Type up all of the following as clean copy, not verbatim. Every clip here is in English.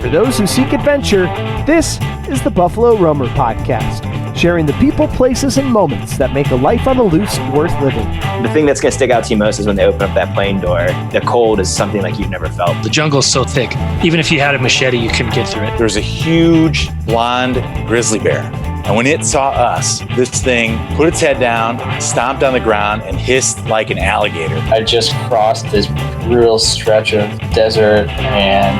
For those who seek adventure, this is the Buffalo Roamer Podcast, sharing the people, places, and moments that make a life on the loose worth living. The thing that's going to stick out to you most is when they open up that plane door. The cold is something like you've never felt. The jungle is so thick. Even if you had a machete, you couldn't get through it. There's a huge blonde grizzly bear. And when it saw us, this thing put its head down, stomped on the ground, and hissed like an alligator. I just crossed this brutal stretch of desert, and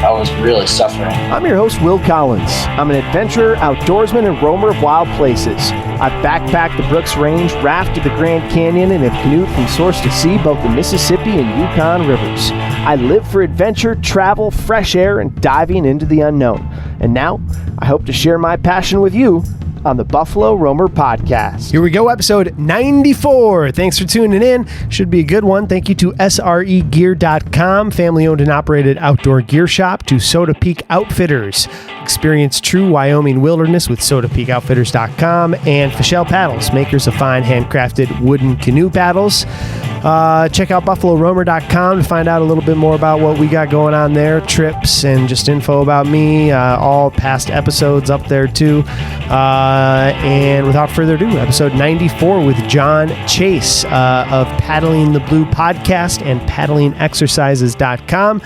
I was really suffering. I'm your host, Will Collins. I'm an adventurer, outdoorsman, and roamer of wild places. I've backpacked the Brooks Range, rafted the Grand Canyon, and have canoed from source to sea, both the Mississippi and Yukon rivers. I live for adventure, travel, fresh air, and diving into the unknown. And now, I hope to share my passion with you on the Buffalo Roamer Podcast. Here we go, episode 94. Thanks for tuning in. Should be a good one. Thank you to SREgear.com, family-owned and operated outdoor gear shop, to Soda Peak Outfitters. Experience true Wyoming wilderness with SodaPeakOutfitters.com, and Fischel Paddles, makers of fine handcrafted wooden canoe paddles. Check out BuffaloRoamer.com to find out a little bit more about what we got going on there, trips and just info about me, all past episodes up there too. And without further ado, episode 94 with John Chase of Paddling the Blue Podcast and PaddlingExercises.com.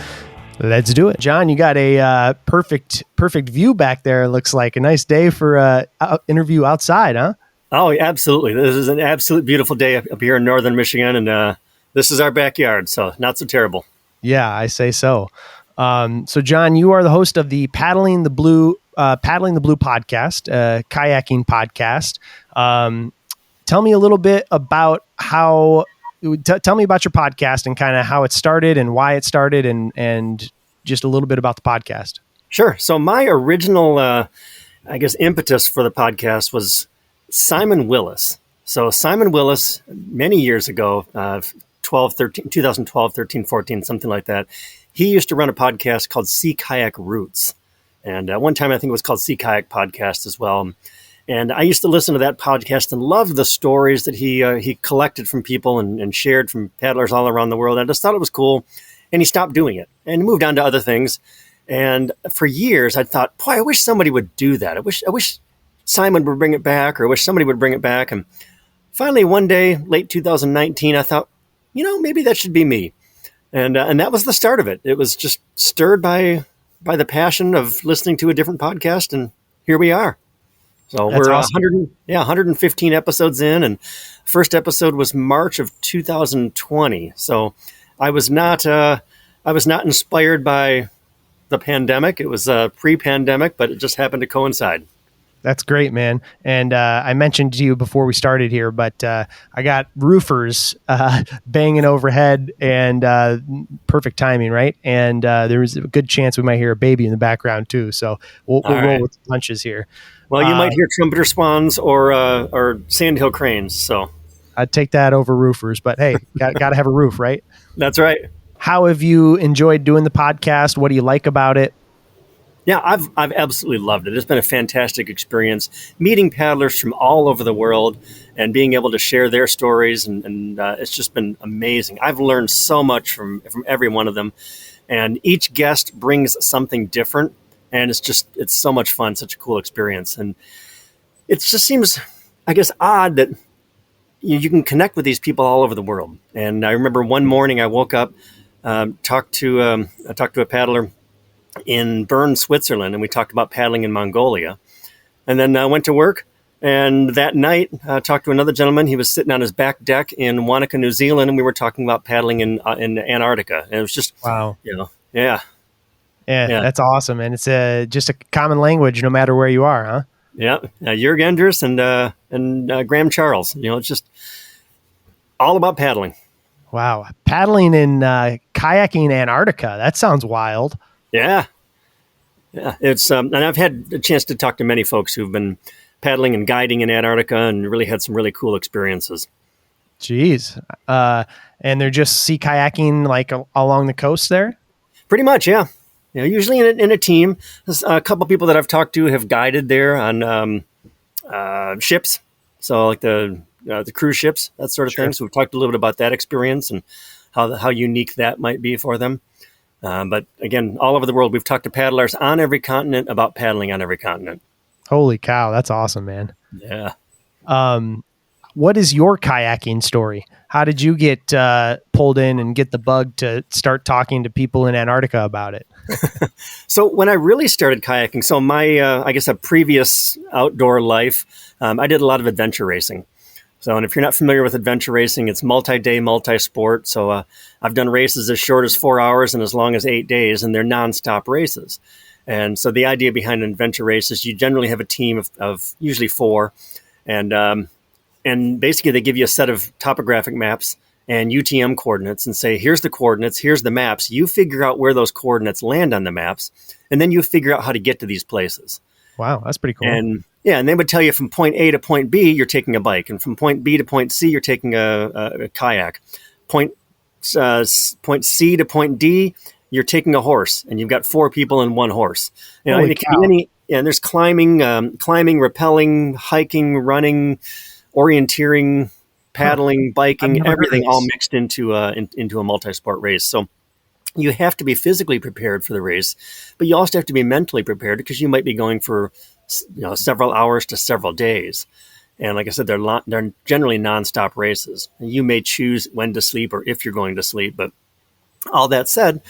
Let's do it. John, you got a perfect view back there. It looks like a nice day for an interview outside, huh? Oh, absolutely. This is an absolute beautiful day up here in northern Michigan, and this is our backyard, so not so terrible. Yeah, I say so. So, John, you are the host of the Paddling the Blue podcast, kayaking podcast. Tell me a little bit about tell me about your podcast and kind of how it started and why it started, and just a little bit about the podcast. Sure. So my original, impetus for the podcast was Simon Willis. So Simon Willis, many years ago, 2012, 13, 14, something like that, he used to run a podcast called Sea Kayak Roots. And one time I think it was called Sea Kayak Podcast as well. And I used to listen to that podcast and loved the stories that he collected from people and shared from paddlers all around the world. I just thought it was cool. And he stopped doing it and moved on to other things. And for years, I thought, boy, I wish somebody would do that. I wish Simon would bring it back, or I wish somebody would bring it back. And finally, one day, late 2019, I thought, maybe that should be me. And that was the start of it. It was just stirred by the passion of listening to a different podcast. And here we are. So That's we're awesome. 115 episodes in, and first episode was March of 2020. So I was not inspired by the pandemic. It was pre-pandemic, but it just happened to coincide. That's great, man. And I mentioned to you before we started here, but I got roofers banging overhead, and perfect timing, right? And there was a good chance we might hear a baby in the background too. So we'll roll with the punches here. Well, you might hear trumpeter swans or sandhill cranes. So I'd take that over roofers, but hey, got to have a roof, right? That's right. How have you enjoyed doing the podcast? What do you like about it? Yeah, I've absolutely loved it. It's been a fantastic experience meeting paddlers from all over the world and being able to share their stories. And it's just been amazing. I've learned so much from every one of them. And each guest brings something different. And it's so much fun, such a cool experience. And it just seems, I guess, odd that you can connect with these people all over the world. And I remember one morning I woke up, talked to a paddler in Bern, Switzerland, and we talked about paddling in Mongolia. And then I went to work, and that night I talked to another gentleman. He was sitting on his back deck in Wanaka, New Zealand, and we were talking about paddling in Antarctica. And it was just, wow. Yeah, that's awesome. And it's just a common language no matter where you are, huh? Yeah. Jörg Enders and Graham Charles. It's just all about paddling. Wow. Paddling in kayaking Antarctica. That sounds wild. Yeah. It's and I've had a chance to talk to many folks who've been paddling and guiding in Antarctica and really had some really cool experiences. Jeez. And they're just sea kayaking like along the coast there? Pretty much, yeah. Usually in a team. There's a couple of people that I've talked to have guided there on ships. So like the cruise ships, that sort of thing. So we've talked a little bit about that experience and how unique that might be for them. But again, all over the world, we've talked to paddlers on every continent about paddling on every continent. Holy cow, that's awesome, man. Yeah. What is your kayaking story? How did you get pulled in and get the bug to start talking to people in Antarctica about it? So when I really started kayaking, so my, I guess, a previous outdoor life, I did a lot of adventure racing. So, and if you're not familiar with adventure racing, it's multi-day, multi-sport. So I've done races as short as 4 hours and as long as 8 days, and they're nonstop races. And so the idea behind an adventure race is you generally have a team of usually 4, and basically they give you a set of topographic maps and UTM coordinates and say, here's the coordinates, here's the maps. You figure out where those coordinates land on the maps, and then you figure out how to get to these places. Wow, that's pretty cool. And they would tell you from point A to point B, you're taking a bike, and from point B to point C, you're taking a kayak. Point C to point D, you're taking a horse, and you've got 4 people and 1 horse. You know, and it can be and there's climbing, rappelling, hiking, running, orienteering, paddling, biking, everything all mixed into a multi-sport race. So you have to be physically prepared for the race, but you also have to be mentally prepared because you might be going for several hours to several days. And like I said, they're generally nonstop races. You may choose when to sleep or if you're going to sleep. But all that said,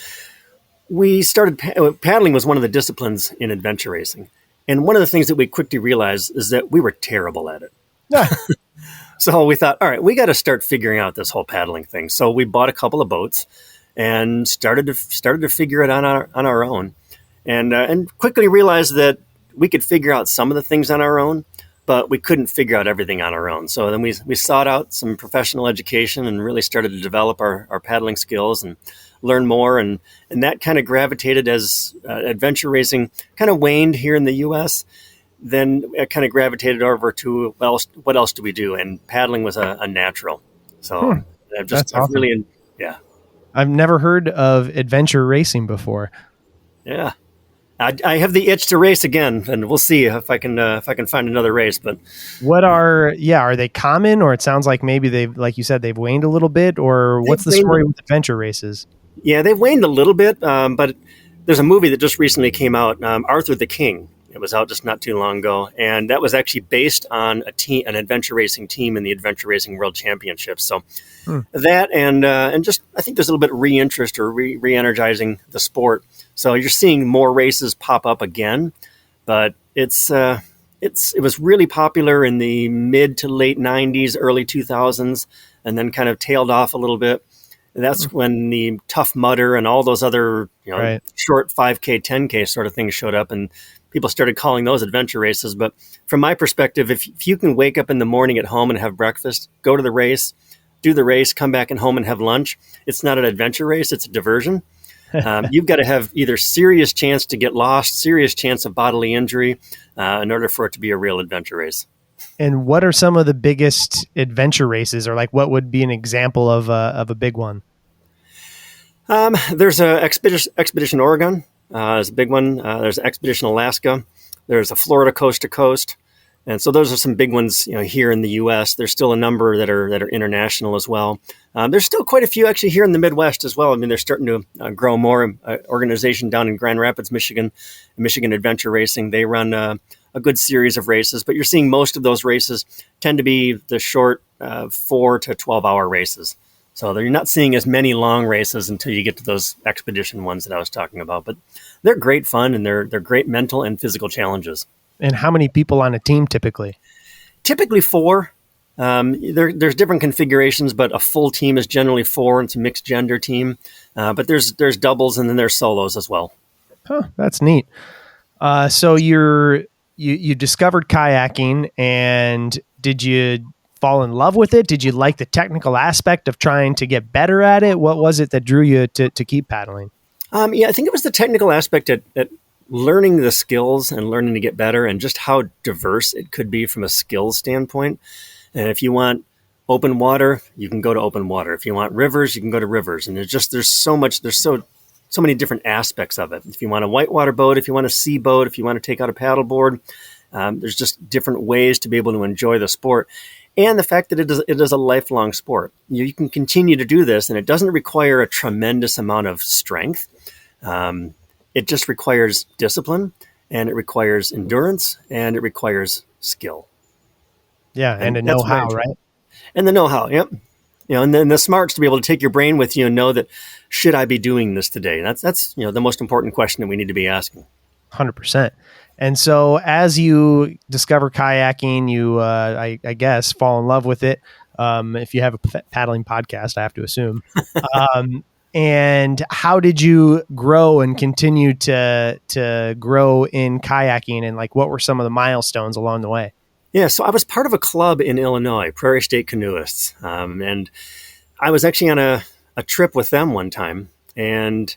we started paddling was one of the disciplines in adventure racing. And one of the things that we quickly realized is that we were terrible at it. So we thought, all right, we got to start figuring out this whole paddling thing. So we bought a couple of boats and started to figure it on our own, and quickly realized that we could figure out some of the things on our own, but we couldn't figure out everything on our own. So then we sought out some professional education and really started to develop our paddling skills and learn more. And that kind of gravitated as adventure racing kind of waned here in the U.S. Then it kind of gravitated over to, well, what else do we do? And paddling was a natural. So I've never heard of adventure racing before. Yeah. I have the itch to race again, and we'll see if I can find another race. But are they common, or it sounds like maybe they've, like you said, they've waned a little bit, or what's the story with adventure races? Yeah, they've waned a little bit, but there's a movie that just recently came out, Arthur the King. It was out just not too long ago, and that was actually based on an adventure racing team in the Adventure Racing World Championships. So that and just I think there's a little bit of re-interest or re-energizing the sport. So you're seeing more races pop up again, but it was really popular in the mid to late 90s, early 2000s, and then kind of tailed off a little bit. And that's when the Tough Mudder and all those other short 5K, 10K sort of things showed up, and people started calling those adventure races. But from my perspective, if you can wake up in the morning at home and have breakfast, go to the race, do the race, come back at home and have lunch, it's not an adventure race, it's a diversion. You've got to have either serious chance to get lost, serious chance of bodily injury in order for it to be a real adventure race. And what are some of the biggest adventure races, or like what would be an example of a big one? There's Expedition Oregon. Is a big one. There's Expedition Alaska. There's a Florida Coast to Coast, and so those are some big ones. Here in the U.S., there's still a number that are international as well. There's still quite a few actually here in the Midwest as well. I mean, they're starting to grow more. Organization down in Grand Rapids, Michigan Adventure Racing. They run a good series of races, but you're seeing most of those races tend to be the short 4 to 12-hour races. So you're not seeing as many long races until you get to those expedition ones that I was talking about. But they're great fun, and they're great mental and physical challenges. And how many people on a team typically? Typically 4. There's different configurations, but a full team is generally 4. It's a mixed gender team. But there's doubles, and then there's solos as well. Huh, that's neat. So you discovered kayaking, and did you fall in love with it? Did you like the technical aspect of trying to get better at it? What was it that drew you to keep paddling? I think it was the technical aspect at learning the skills and learning to get better, and just how diverse it could be from a skills standpoint. And if you want open water, you can go to open water. If you want rivers, you can go to rivers. And there's so many different aspects of it. If you want a whitewater boat, if you want a sea boat, if you want to take out a paddleboard, there's just different ways to be able to enjoy the sport. And the fact that it is a lifelong sport. You can continue to do this, and it doesn't require a tremendous amount of strength. It just requires discipline, and it requires endurance, and it requires skill. Yeah, and a that's what I know-how, enjoy. right? And the know-how, yep. And then the smarts to be able to take your brain with you and know that, should I be doing this today? That's the most important question that we need to be asking. 100%. And so as you discover kayaking, you, I guess, fall in love with it. If you have a paddling podcast, I have to assume. And how did you grow and continue to grow in kayaking? And like, what were some of the milestones along the way? Yeah, so I was part of a club in Illinois, Prairie State Canoeists. And I was actually on a trip with them one time, and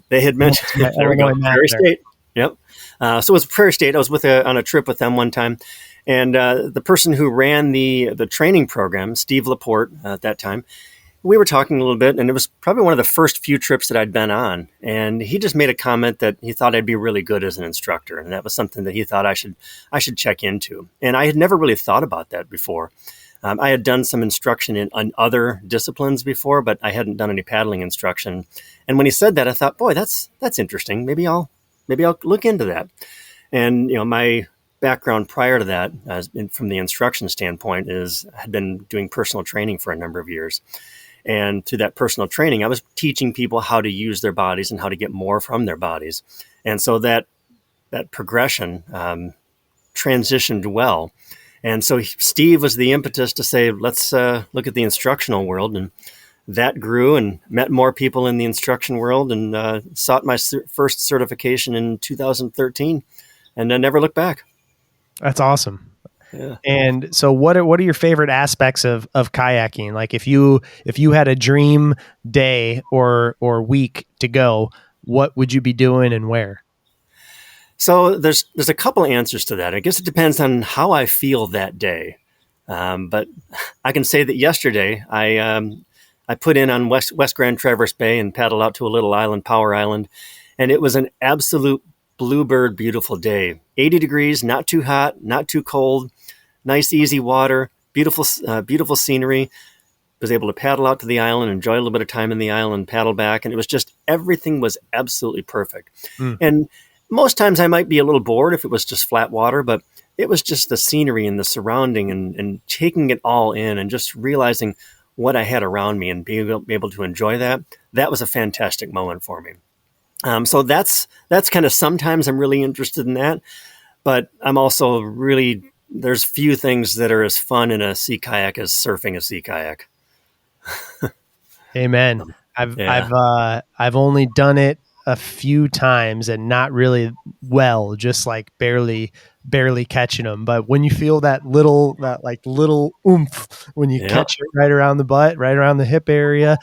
they had mentioned, there we go, Prairie State. Yep. So it was Prairie State. I was on a trip with them one time, and the person who ran the training program, Steve Laporte, at that time, we were talking a little bit, and it was probably one of the first few trips that I'd been on. And he just made a comment that he thought I'd be really good as an instructor, and that was something that he thought I should check into. And I had never really thought about that before. I had done some instruction in other disciplines before, but I hadn't done any paddling instruction. And when he said that, I thought, boy, that's interesting. Maybe I'll look into that. And my background prior to that, from the instruction standpoint, had been doing personal training for a number of years. And through that personal training, I was teaching people how to use their bodies and how to get more from their bodies. And so that progression transitioned well. And so Steve was the impetus to say, let's look at the instructional world. And that grew, and met more people in the instruction world, and sought my first certification in 2013, and I never looked back. That's awesome. Yeah. And so what are your favorite aspects of kayaking? Like if you had a dream day or week to go, what would you be doing and where? So there's a couple answers to that. I guess it depends on how I feel that day. But I can say that yesterday I put in on West Grand Traverse Bay and paddled out to a little island, Power Island, and it was an absolute bluebird beautiful day. 80 degrees, not too hot, not too cold. Nice, easy water, beautiful scenery. Was able to paddle out to the island, enjoy a little bit of time in the island, paddle back, and it was just, everything was absolutely perfect. And most times I might be a little bored if it was just flat water, but it was just the scenery and the surrounding, and taking it all in, and just realizing what I had around me and being able to enjoy that. That was a fantastic moment for me. So that's kind of, sometimes I'm really interested in that, but I'm also really, there's few things that are as fun in a sea kayak as surfing a sea kayak. Amen. I've only done it a few times, and not really well, just like barely catching them. But when you feel that little oomph when you catch it right around the butt, right around the hip area,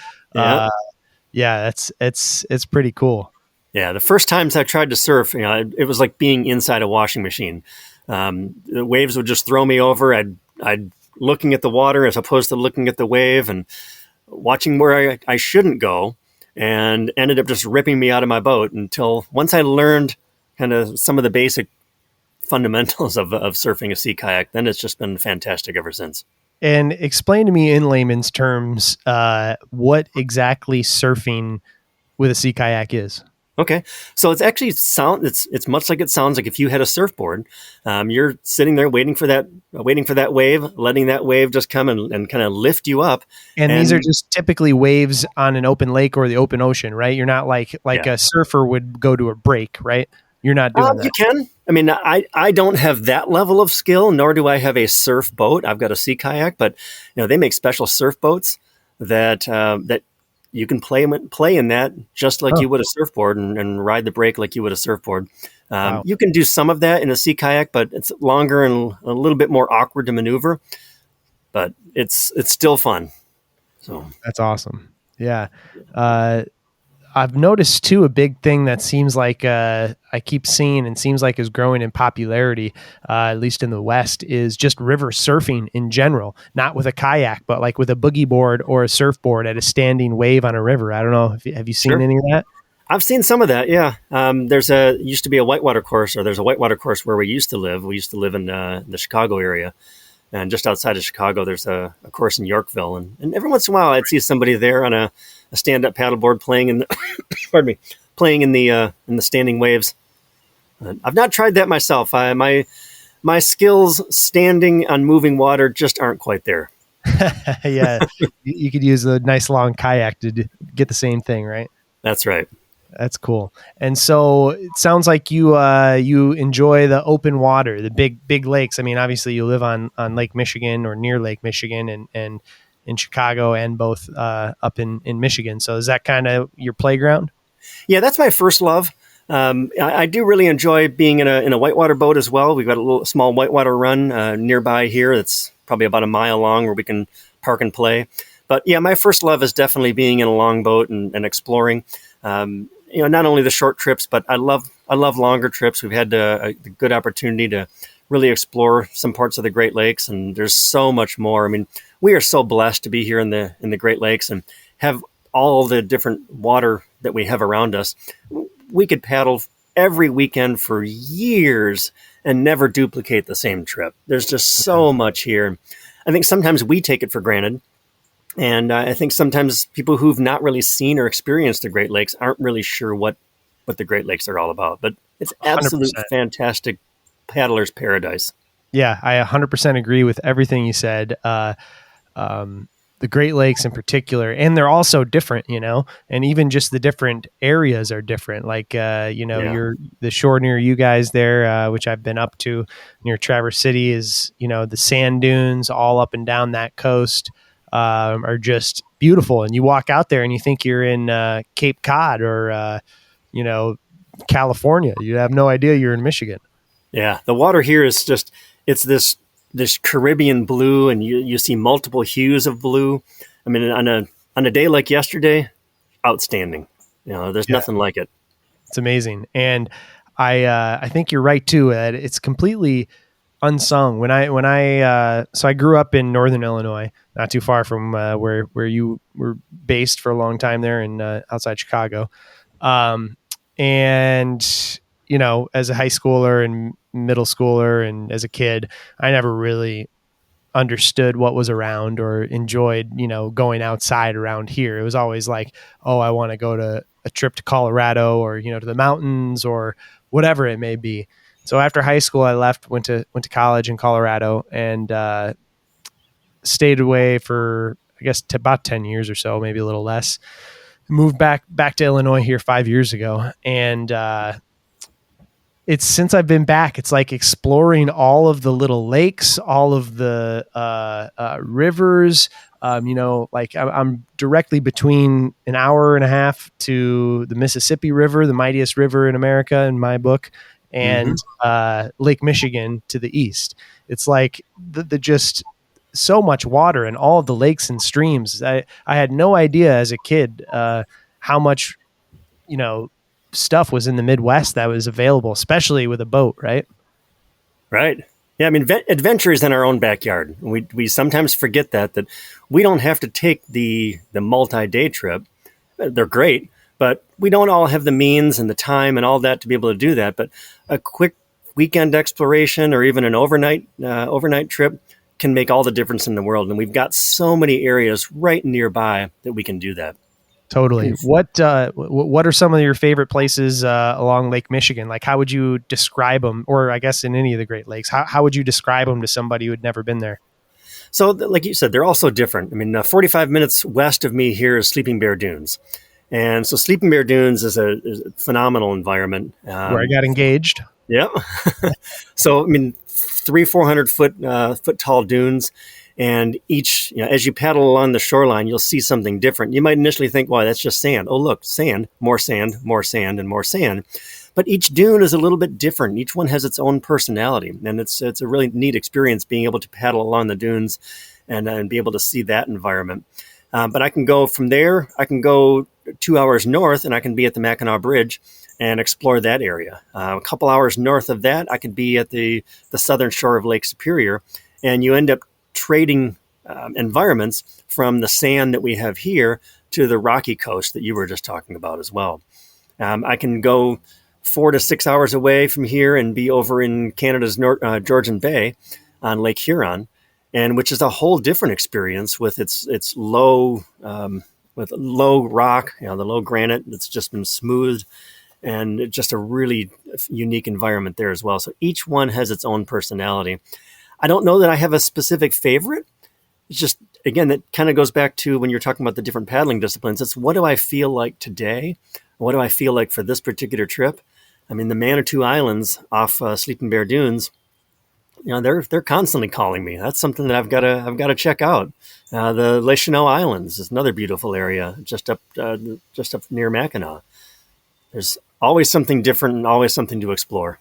it's pretty cool. Yeah, the first times I tried to surf, it was like being inside a washing machine. The waves would just throw me over. I'd looking at the water as opposed to looking at the wave, and watching where I shouldn't go, and ended up just ripping me out of my boat, until once I learned kind of some of the basic fundamentals of surfing a sea kayak, then it's just been fantastic ever since. And explain to me in layman's terms what exactly surfing with a sea kayak is. Okay, so it's actually it's much like it sounds. Like if you had a surfboard, you're sitting there waiting for that wave, letting that wave just come and kind of lift you up. And these are just typically waves on an open lake or the open ocean, right? You're not like a surfer would go to a break, right? You're not doing that. You can. I mean, I don't have that level of skill, nor do I have a surf boat. I've got a sea kayak, but they make special surf boats that you can play in that just like you would a surfboard, and ride the break like you would a surfboard. Wow. You can do some of that in a sea kayak, but it's longer and a little bit more awkward to maneuver. But it's still fun. So that's awesome. Yeah. I've noticed too, a big thing that seems like I keep seeing and seems like is growing in popularity, at least in the West, is just river surfing in general, not with a kayak, but like with a boogie board or a surfboard at a standing wave on a river. I don't know. Have you seen any of that? I've seen some of that. Yeah. Used to be a whitewater course, or there's a whitewater course where we used to live. We used to live in the Chicago area. And just outside of Chicago, there's a course in Yorkville. And every once in a while, I'd see somebody there on a stand-up paddleboard playing playing in the standing waves. I've not tried that myself. My skills standing on moving water just aren't quite there. Yeah, you could use a nice long kayak to get the same thing, right? That's right. That's cool. And so it sounds like you enjoy the open water, the big lakes. I mean, obviously you live on Lake Michigan or near Lake Michigan, and in Chicago and both up in Michigan. So is that kind of your playground? Yeah, that's my first love. I do really enjoy being in a whitewater boat as well. We've got a little small whitewater run nearby here. That's probably about a mile long where we can park and play. But yeah, my first love is definitely being in a longboat and exploring. Not only the short trips, but I love longer trips. We've had a good opportunity to really explore some parts of the Great Lakes, and there's so much more. I mean, we are so blessed to be here in the Great Lakes and have all the different water that we have around us. We could paddle every weekend for years and never duplicate the same trip. There's just so much here. I think sometimes we take it for granted. And I think sometimes people who've not really seen or experienced the Great Lakes aren't really sure what the Great Lakes are all about. But it's absolute 100%. fantastic paddler's paradise. Yeah, I 100% agree with everything you said. The Great Lakes in particular, and they're also different, and even just the different areas are different. Like, you're the shore near you guys there, which I've been up to near Traverse City is, the sand dunes all up and down that coast are just beautiful. And you walk out there and you think you're in Cape Cod or, California. You have no idea you're in Michigan. Yeah, the water here is just, it's this Caribbean blue, and you see multiple hues of blue. I mean, on a day like yesterday, outstanding. There's nothing like it. It's amazing. And I think you're right too, Ed. It's completely unsung. So I grew up in Northern Illinois, not too far from where you were based for a long time there in outside Chicago. And as a high schooler and middle schooler and as a kid, I never really understood what was around or enjoyed, going outside around here. It was always like, oh, I want to go to a trip to Colorado or, to the mountains or whatever it may be. So after high school, I went to college in Colorado and stayed away for, I guess, about 10 years or so, maybe a little less. Moved back to Illinois here 5 years ago. And it's since I've been back, it's like exploring all of the little lakes, all of the rivers. I'm directly between an hour and a half to the Mississippi River, the mightiest river in America in my book, and Lake Michigan to the east. It's like the just so much water and all of the lakes and streams. I had no idea as a kid how much, stuff was in the Midwest that was available, especially with a boat, right? Right. Yeah, I mean, adventure is in our own backyard. We sometimes forget that we don't have to take the multi-day trip. They're great, but we don't all have the means and the time and all that to be able to do that. But a quick weekend exploration or even an overnight trip can make all the difference in the world. And we've got so many areas right nearby that we can do that. Totally. What are some of your favorite places along Lake Michigan? Like, how would you describe them? Or I guess in any of the Great Lakes, how would you describe them to somebody who had never been there? So, like you said, they're all so different. I mean, 45 minutes west of me here is Sleeping Bear Dunes. And so Sleeping Bear Dunes is a phenomenal environment. Where I got engaged. Yeah. So, I mean, 400 foot tall dunes. And each, as you paddle along the shoreline, you'll see something different. You might initially think, well, that's just sand. Oh, look, sand, more sand, more sand, and more sand. But each dune is a little bit different. Each one has its own personality. And it's a really neat experience being able to paddle along the dunes and be able to see that environment. But I can go from there, I can go 2 hours north, and I can be at the Mackinac Bridge and explore that area. A couple hours north of that, I could be at the southern shore of Lake Superior. And you end up trading environments from the sand that we have here to the rocky coast that you were just talking about as well. I can go 4 to 6 hours away from here and be over in Canada's Georgian Bay on Lake Huron, and which is a whole different experience with its low rock, the low granite that's just been smoothed and it's just a really unique environment there as well. So each one has its own personality. I don't know that I have a specific favorite. It's just, again, that kind of goes back to when you're talking about the different paddling disciplines. It's what do I feel like today? What do I feel like for this particular trip? I mean, the Manitou Islands off Sleeping Bear Dunes, they're constantly calling me. That's something that I've got to check out. The Les Chenaux Islands is another beautiful area just up near Mackinac. There's always something different and always something to explore.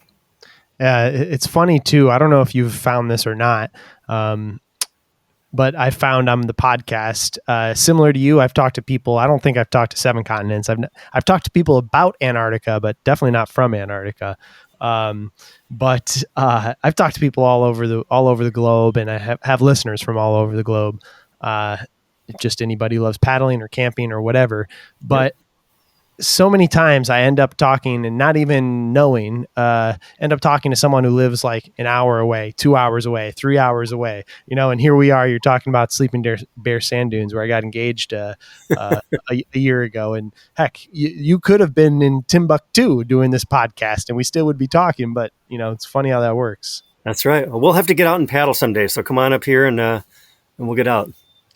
It's funny too. I don't know if you've found this or not, but I found on the podcast, similar to you, I've talked to people. I don't think I've talked to 7 continents. I've talked to people about Antarctica, but definitely not from Antarctica. But I've talked to people all over the globe, and I have listeners from all over the globe. Just anybody who loves paddling or camping or whatever. But so many times I end up talking and not even knowing, end up talking to someone who lives like an hour away, 2 hours away, 3 hours away, and here we are, you're talking about Sleeping Bear Sand Dunes where I got engaged a year ago. And heck, you could have been in Timbuktu doing this podcast and we still would be talking, but it's funny how that works. That's right. Well, we'll have to get out and paddle someday. So come on up here and we'll get out.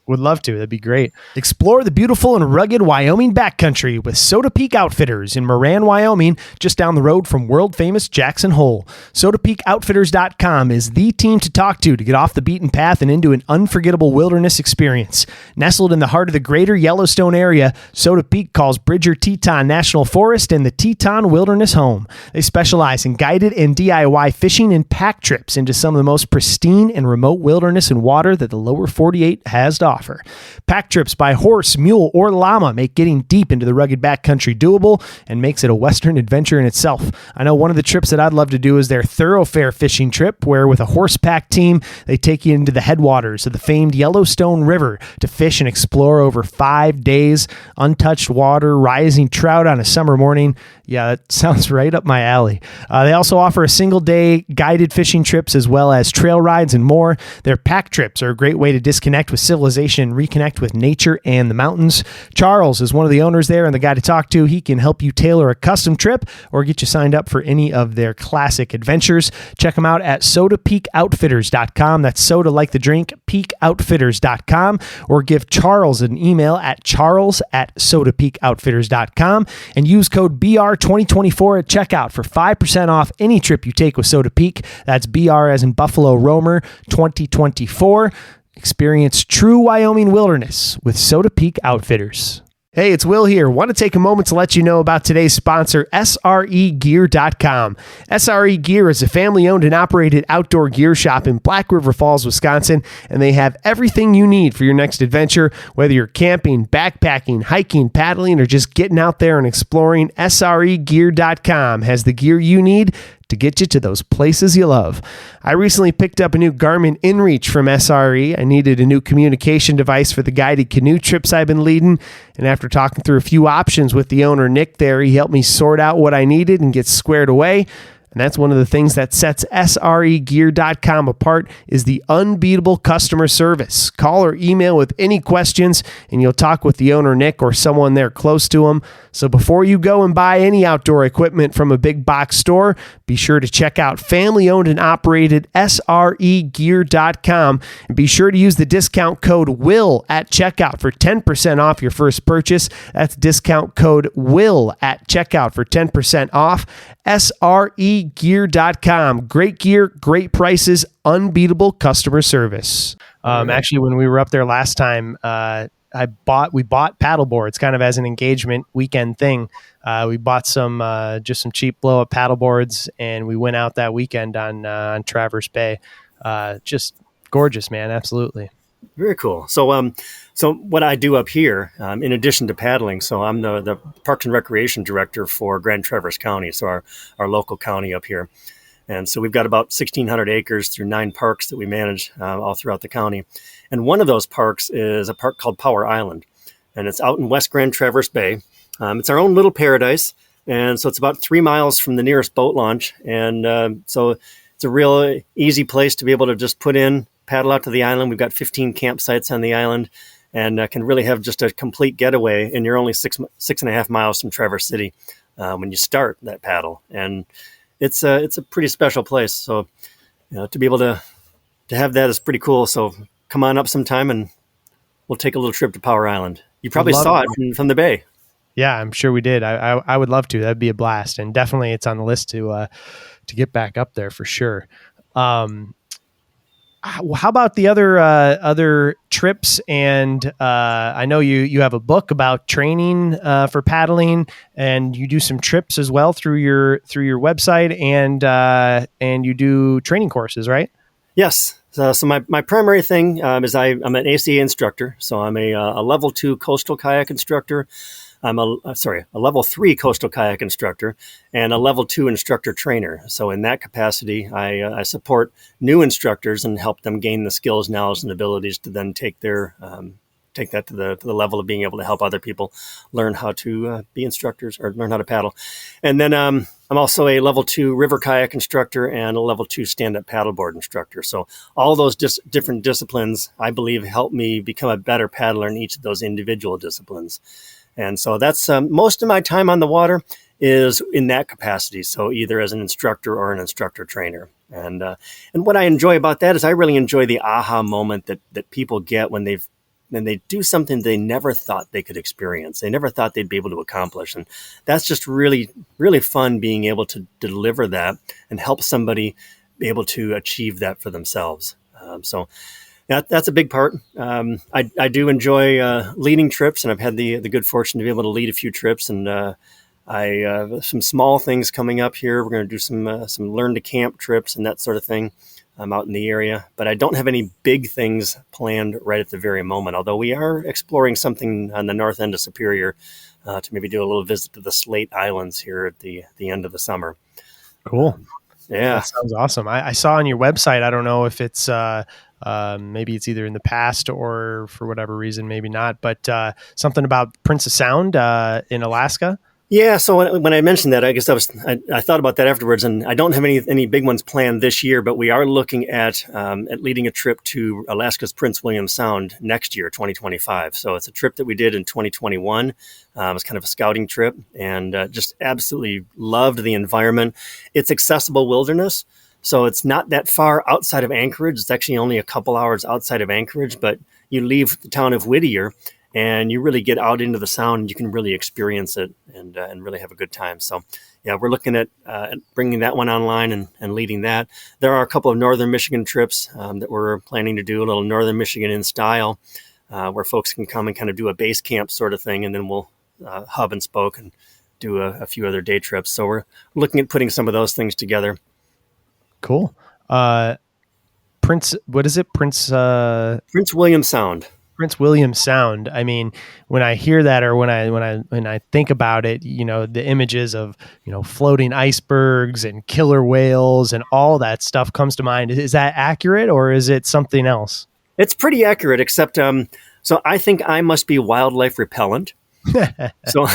Would love to. That'd be great. Explore the beautiful and rugged Wyoming backcountry with Soda Peak Outfitters in Moran, Wyoming, just down the road from world-famous Jackson Hole. SodaPeakOutfitters.com is the team to talk to get off the beaten path and into an unforgettable wilderness experience. Nestled in the heart of the greater Yellowstone area, Soda Peak calls Bridger Teton National Forest and the Teton Wilderness home. They specialize in guided and DIY fishing and pack trips into some of the most pristine and remote wilderness and water that the lower 48 has to offer. Pack trips by horse, mule, or llama make getting deep into the rugged backcountry doable and makes it a Western adventure in itself. I know one of the trips that I'd love to do is their thoroughfare fishing trip, where with a horse pack team, they take you into the headwaters of the famed Yellowstone River to fish and explore over 5 days. Untouched water, rising trout on a summer morning. Yeah, that sounds right up my alley. They also offer a single-day guided fishing trips as well as trail rides and more. Their pack trips are a great way to disconnect with civilization and reconnect with nature and the mountains. Charles is one of the owners there and the guy to talk to. He can help you tailor a custom trip or get you signed up for any of their classic adventures. Check them out at SodaPeakOutfitters.com. That's soda like the drink, peakoutfitters.com, or give Charles an email at charles@SodaPeakOutfitters.com and use code BR2024 at checkout for 5% off any trip you take with Soda Peak. That's BR as in Buffalo Roamer 2024. Experience true Wyoming wilderness with Soda Peak Outfitters. Hey, it's Will here. Want to take a moment to let you know about today's sponsor, SREgear.com. SRE Gear is a family-owned and operated outdoor gear shop in Black River Falls, Wisconsin, and they have everything you need for your next adventure. Whether you're camping, backpacking, hiking, paddling, or just getting out there and exploring, SREgear.com has the gear you need to get you to those places you love. I recently picked up a new Garmin InReach from SRE. I needed a new communication device for the guided canoe trips I've been leading, and after talking through a few options with the owner, Nick, there, he helped me sort out what I needed and get squared away. And that's one of the things that sets SREgear.com apart is the unbeatable customer service. Call or email with any questions, and you'll talk with the owner, Nick, or someone there close to him. So before you go and buy any outdoor equipment from a big box store, be sure to check out family-owned and operated SREgear.com. And be sure to use the discount code WILL at checkout for 10% off your first purchase. That's discount code WILL at checkout for 10% off. SREgear.com. Great gear, great prices, unbeatable customer service. Actually, when we were up there last time, we bought paddle boards kind of as an engagement weekend thing. We bought just some cheap blow up paddle boards, and we went out that weekend on Traverse Bay. Just gorgeous, man. Absolutely. Very cool. So what I do up here, in addition to paddling, so I'm the Parks and Recreation Director for Grand Traverse County, so our local county up here. And so we've got about 1,600 acres through 9 parks that we manage all throughout the county. And one of those parks is a park called Power Island, and it's out in West Grand Traverse Bay. It's our own little paradise, and so it's about 3 miles from the nearest boat launch. And so it's a real easy place to be able to just paddle out to the island. We've got 15 campsites on the island, and can really have just a complete getaway. And you're only 6.5 miles from Traverse City. when you start that paddle, and it's a pretty special place. So to be able to have that is pretty cool. So come on up sometime and we'll take a little trip to Power Island. You probably saw it from the bay. Yeah, I'm sure we did. I would love to. That'd be a blast, and definitely it's on the list to get back up there for sure. How about the other trips? And I know you have a book about training for paddling, and you do some trips as well through your website, and you do training courses, right? Yes. So my primary thing is I'm an ACA instructor. So I'm a level 2 coastal kayak instructor. I'm a level 3 coastal kayak instructor and a level 2 instructor trainer. So in that capacity, I support new instructors and help them gain the skills, knowledge, and abilities to then take that to the level of being able to help other people learn how to be instructors or learn how to paddle. And then I'm also a level 2 river kayak instructor and a level 2 stand-up paddleboard instructor. So all those different disciplines, I believe, help me become a better paddler in each of those individual disciplines. And so that's most of my time on the water is in that capacity. So either as an instructor or an instructor trainer. And what I enjoy about that is I really enjoy the aha moment that people get when they do something they never thought they could experience. They never thought they'd be able to accomplish. And that's just really, really fun being able to deliver that and help somebody be able to achieve that for themselves. So that's a big part. I do enjoy leading trips, and I've had the good fortune to be able to lead a few trips. And I some small things coming up here. We're going to do some learn to camp trips and that sort of thing. I'm out in the area, but I don't have any big things planned right at the very moment. Although we are exploring something on the north end of Superior to maybe do a little visit to the Slate Islands here at the end of the summer. Cool. Yeah, that sounds awesome. I saw on your website. I don't know if it's maybe it's either in the past or for whatever reason, maybe not. But something about Princess Sound in Alaska. Yeah, so when I mentioned that, I guess I thought about that afterwards, and I don't have any big ones planned this year, but we are looking at leading a trip to Alaska's Prince William Sound next year, 2025. So it's a trip that we did in 2021. It was kind of a scouting trip, and just absolutely loved the environment. It's accessible wilderness, so it's not that far outside of Anchorage. It's actually only a couple hours outside of Anchorage, but you leave the town of Whittier, and you really get out into the sound and you can really experience it and really have a good time. So, yeah, we're looking at bringing that one online and leading that. There are a couple of northern Michigan trips that we're planning to do, a little northern Michigan in style, where folks can come and kind of do a base camp sort of thing, and then we'll hub and spoke and do a few other day trips. So we're looking at putting some of those things together. Cool. Prince, what is it? Prince William Sound. Prince William Sound. I mean, when I hear that, or when I think about it, the images of, floating icebergs and killer whales and all that stuff comes to mind. Is that accurate, or is it something else? It's pretty accurate, except, so I think I must be wildlife repellent. So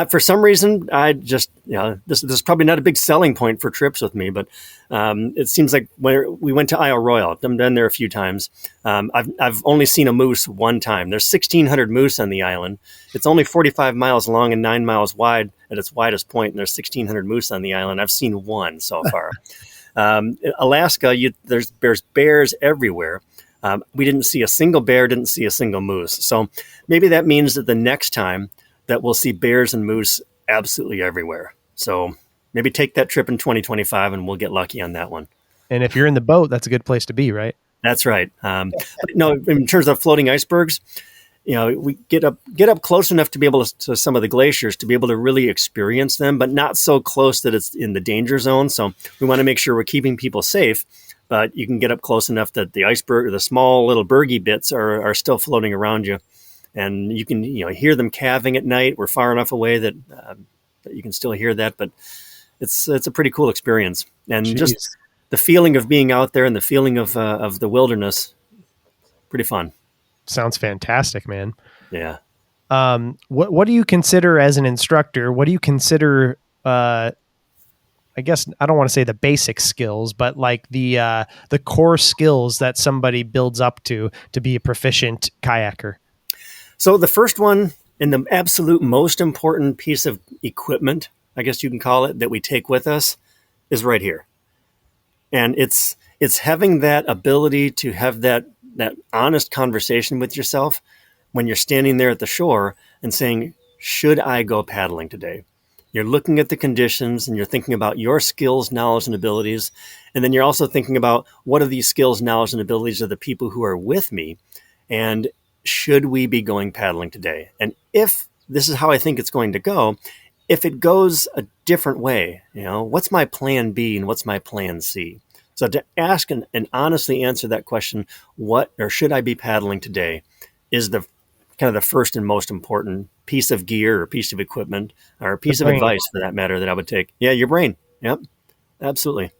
for some reason, I just, this is probably not a big selling point for trips with me, but it seems like when we went to Isle Royale, I've been there a few times. I've only seen a moose one time. There's 1,600 moose on the island. It's only 45 miles long and 9 miles wide at its widest point, and there's 1,600 moose on the island. I've seen one so far. Alaska, there's bears everywhere. We didn't see a single bear, didn't see a single moose. So maybe that means that the next time that we'll see bears and moose absolutely everywhere. So maybe take that trip in 2025 and we'll get lucky on that one. And if you're in the boat, that's a good place to be, right? That's right. But no, in terms of floating icebergs, we get up close enough to be able to some of the glaciers to be able to really experience them, but not so close that it's in the danger zone. So we want to make sure we're keeping people safe. But you can get up close enough that the iceberg or the small little bergy bits are still floating around you. And you can hear them calving at night. We're far enough away that you can still hear that. But it's a pretty cool experience. And just the feeling of being out there and the feeling of the wilderness, pretty fun. Sounds fantastic, man. Yeah. What do you consider as an instructor? What do you consider I guess I don't want to say the basic skills, but like the core skills that somebody builds up to be a proficient kayaker? So the first one And the absolute most important piece of equipment, I guess you can call it, that we take with us is right here. And it's having that ability to have that honest conversation with yourself when you're standing there at the shore and saying, should I go paddling today? You're looking at the conditions and you're thinking about your skills, knowledge, and abilities. And then you're also thinking about what are these skills, knowledge, and abilities of the people who are with me? And should we be going paddling today? And if this is how I think it's going to go, if it goes a different way, what's my plan B and what's my plan C? So to ask and honestly answer that question, what or should I be paddling today, is the kind of the first and most important piece of gear or piece of equipment or a piece of advice for that matter that I would take. Yeah, your brain. Yep, absolutely.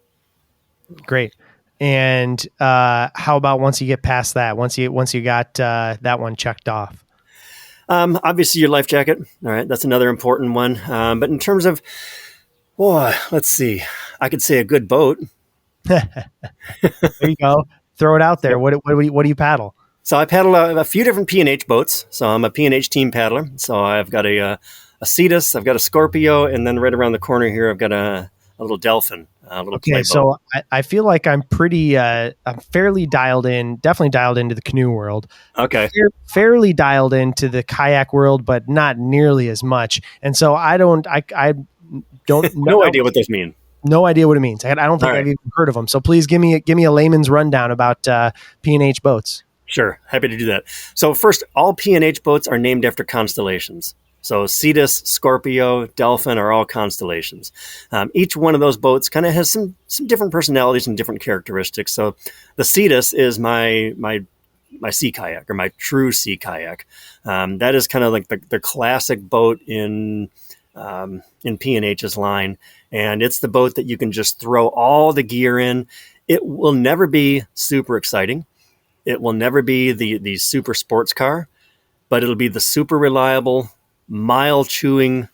Great. And how about once you get past that, once you got that one checked off? Obviously your life jacket. All right. That's another important one. But in terms of, let's see, I could say a good boat. There you go. Throw it out there. What do you paddle? So I paddle a few different P&H boats. So I'm a P&H team paddler. So I've got a Cetus, I've got a Scorpio, and then right around the corner here, I've got a little Delphin, a little play boat. So I feel like I'm fairly dialed in, definitely dialed into the canoe world. Okay. Fairly dialed into the kayak world, but not nearly as much. And so I don't no idea what those mean. No idea what it means. I don't think I've even heard of them. So please give me a layman's rundown about P&H boats. Sure. Happy to do that. So first, all P&H boats are named after constellations. So Cetus, Scorpio, Delphin are all constellations. Each one of those boats kind of has some different personalities and different characteristics. So the Cetus is my sea kayak, or my true sea kayak. That is kind of like the classic boat in P&H's line. And it's the boat that you can just throw all the gear in. It will never be super exciting. It will never be the super sports car, but it'll be the super reliable, mile chewing,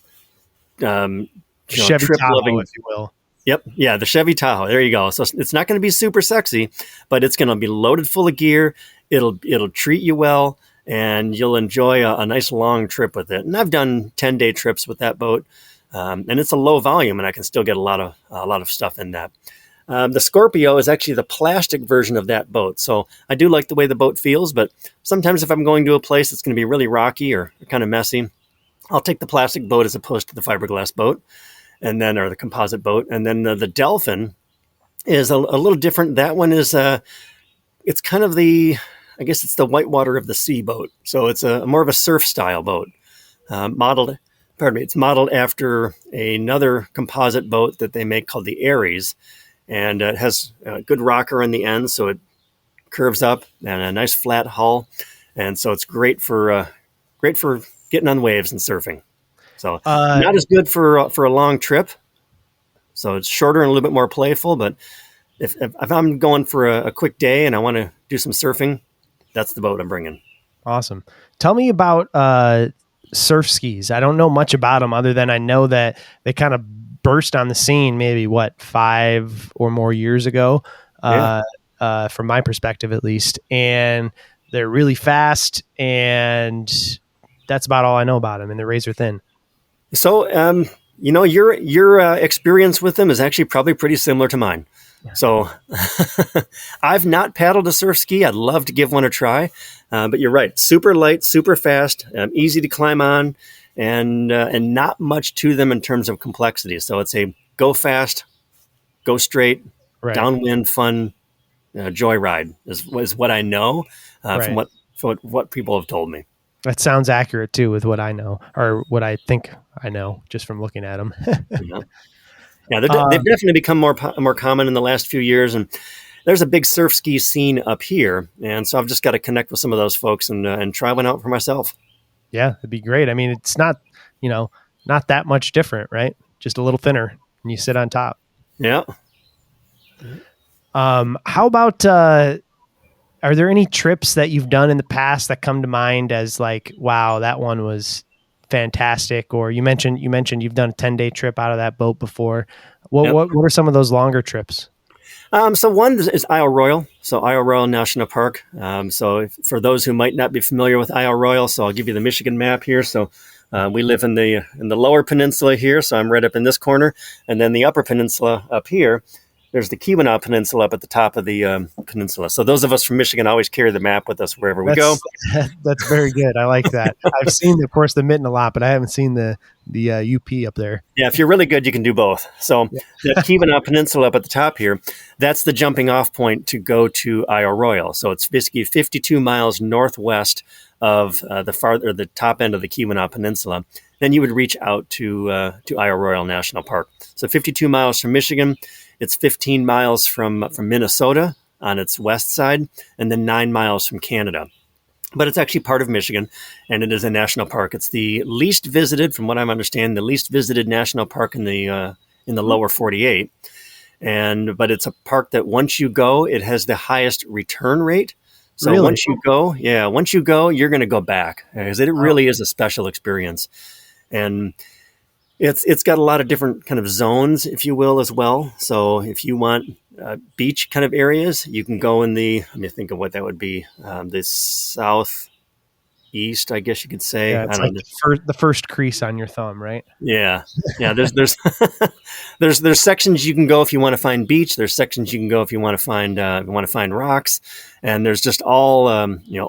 Chevy trip Tahoe, loving, if you will. Yep. Yeah. The Chevy Tahoe. There you go. So it's not going to be super sexy, but it's going to be loaded full of gear. It'll treat you well, and you'll enjoy a nice long trip with it. And I've done 10-day trips with that boat. And it's a low volume, and I can still get a lot of stuff in that. The Scorpio is actually the plastic version of that boat. So I do like the way the boat feels, but sometimes if I'm going to a place that's going to be really rocky or kind of messy, I'll take the plastic boat as opposed to the fiberglass boat, or the composite boat. And then the Delphin is a little different. That one is it's kind of I guess it's the whitewater of the sea boat. So it's a more of a surf style boat, It's modeled after another composite boat that they make called the Aries, and it has a good rocker on the end, so it curves up and a nice flat hull, and so it's great for getting on waves and surfing. So not as good for a long trip. So it's shorter and a little bit more playful. But if I'm going for a quick day and I want to do some surfing, that's the boat I'm bringing. Awesome. Tell me about surf skis. I don't know much about them other than I know that they kind of burst on the scene maybe 5 or more years ago, from my perspective at least. And they're really fast, and that's about all I know about them. And they're razor thin. So, your experience with them is actually probably pretty similar to mine. Yeah. So I've not paddled a surf ski. I'd love to give one a try. But you're right. Super light, super fast, easy to climb on, and not much to them in terms of complexity. So it's a go fast, go straight, downwind, fun joyride is what I know from what people have told me. That sounds accurate too, with what I know, or what I think I know, just from looking at them. Yeah, they've definitely become more common in the last few years, and there's a big surf ski scene up here, and so I've just got to connect with some of those folks and try one out for myself. Yeah, it'd be great. I mean, it's not that much different, right? Just a little thinner, and you sit on top. Yeah. How about? Are there any trips that you've done in the past that come to mind as like, wow, that one was fantastic? Or you mentioned you've done a 10-day trip out of that boat before. What are some of those longer trips? So one is Isle Royal, so Isle Royal National Park. For those who might not be familiar with Isle Royal, so I'll give you the Michigan map here. So we live in the lower peninsula here, so I'm right up in this corner, and then the upper peninsula up here. There's the Keweenaw Peninsula up at the top of the peninsula. So those of us from Michigan always carry the map with us wherever we go. That's very good. I like that. I've seen, of course, the Mitten a lot, but I haven't seen the UP up there. Yeah, if you're really good, you can do both. So the Keweenaw Peninsula up at the top here, that's the jumping off point to go to Isle Royal. So it's basically 52 miles northwest of the top end of the Keweenaw Peninsula. Then you would reach out to Isle Royal National Park. So 52 miles from Michigan. It's 15 miles from Minnesota on its west side, and then 9 miles from Canada. But it's actually part of Michigan, and it is a national park. It's the least visited, from what I'm understanding, the least visited national park in the lower 48. But it's a park that once you go, it has the highest return rate. So Really? once you go, you're going to go back because it really is a special experience. And it's got a lot of different kind of zones, if you will, as well. So if you want beach kind of areas, you can go in let me think of what that would be, the southeast, I guess you could say. Yeah, it's like the first crease on your thumb, right? Yeah. There's there's sections you can go if you want to find beach. There's sections you can go if you want to find rocks, and there's just all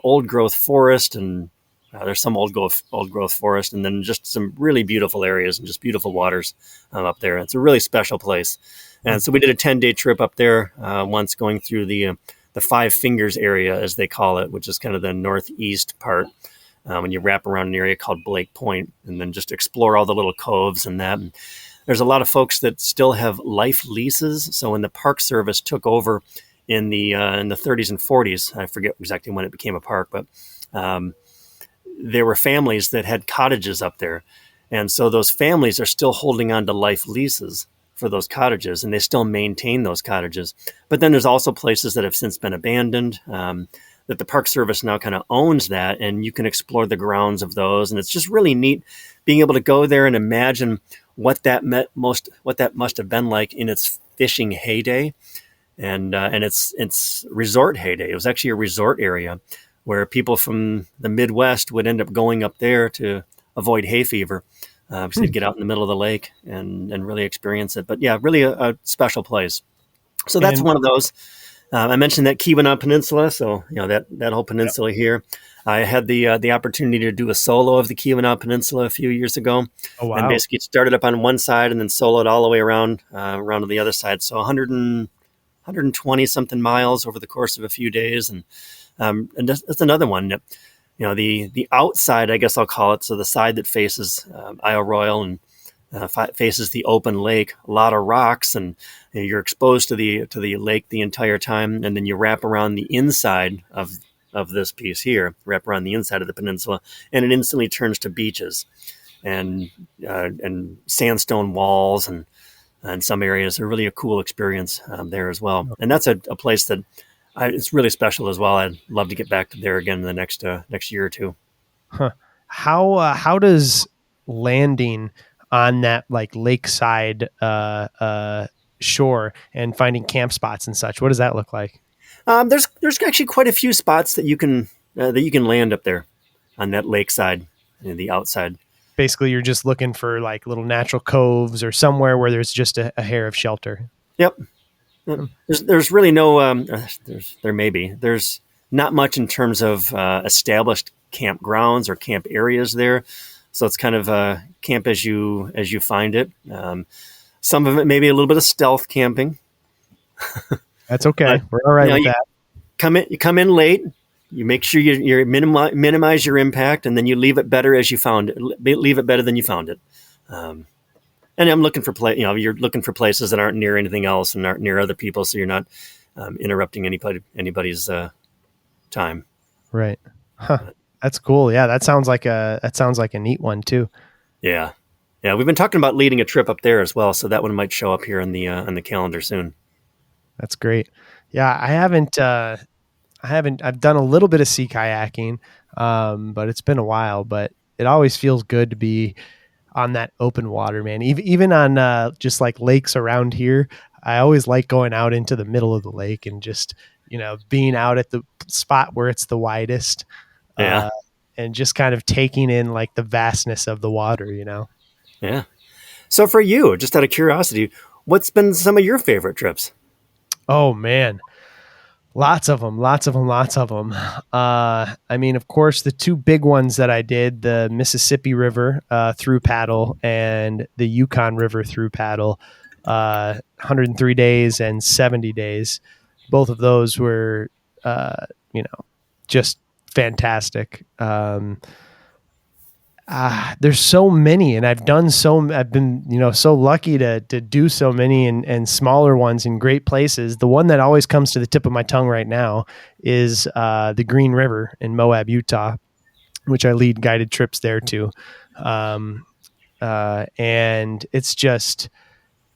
old growth forest, and there's some old growth forest, and then just some really beautiful areas and just beautiful waters up there. It's a really special place. And so we did a 10-day trip up there once, going through the Five Fingers area, as they call it, which is kind of the northeast part. When you wrap around an area called Blake Point, and then just explore all the little coves and that. And there's a lot of folks that still have life leases. So when the Park Service took over in the 30s and 40s, I forget exactly when it became a park, but there were families that had cottages up there. And so those families are still holding on to life leases for those cottages, and they still maintain those cottages. But then there's also places that have since been abandoned, that the Park Service now kind of owns that, and you can explore the grounds of those. And it's just really neat being able to go there and imagine what that must have been like in its fishing heyday and its resort heyday. It was actually a resort area where people from the Midwest would end up going up there to avoid hay fever, because they'd get out in the middle of the lake and really experience it. But yeah, really a special place. So that's one of those. I mentioned that Keweenaw Peninsula, so that whole peninsula here. I had the opportunity to do a solo of the Keweenaw Peninsula a few years ago. Oh, wow. And basically it started up on one side and then soloed all the way around to the other side. So 120 something miles over the course of a few days, and that's another one. The outside, I guess I'll call it, so the side that faces Isle Royal and faces the open lake, a lot of rocks, and you're exposed to the lake the entire time. And then you wrap around the inside of this piece here, wrap around the inside of the peninsula, and it instantly turns to beaches and sandstone walls, and some areas are really a cool experience there as well. And that's a place that it's really special as well. I'd love to get back there again in the next year or two. Huh. How does landing on that like lakeside shore and finding camp spots and such, what does that look like? There's actually quite a few spots that you can land up there on that lakeside, the outside. Basically, you're just looking for like little natural coves or somewhere where there's just a hair of shelter. Yep. There's really no there's not much in terms of established campgrounds or camp areas there. So it's kind of camp as you find it. Some of it may be a little bit of stealth camping. That's okay. We're all right with that. You come in late. You make sure you minimize your impact, and then you leave it better as you found it. Leave it better than you found it. And I'm looking for you're looking for places that aren't near anything else and aren't near other people, so you're not interrupting anybody's time. Right. Huh. That's cool. Yeah, that sounds like a neat one too. Yeah. We've been talking about leading a trip up there as well, so that one might show up here on the calendar soon. That's great. Yeah, I've done a little bit of sea kayaking, but it's been a while. But it always feels good to be on that open water, man. Even on just like lakes around here, I always like going out into the middle of the lake and just, being out at the spot where it's the widest. Yeah. And just kind of taking in like the vastness of the water. Yeah. So for you, just out of curiosity, what's been some of your favorite trips? Oh man, lots of them. I mean, of course, the two big ones that I did, the Mississippi River through paddle and the Yukon River through paddle, 103 days and 70 days. Both of those were, just fantastic. There's so many, and I've been, so lucky to do so many and smaller ones in great places. The one that always comes to the tip of my tongue right now is the Green River in Moab, Utah, which I lead guided trips there to. And it's just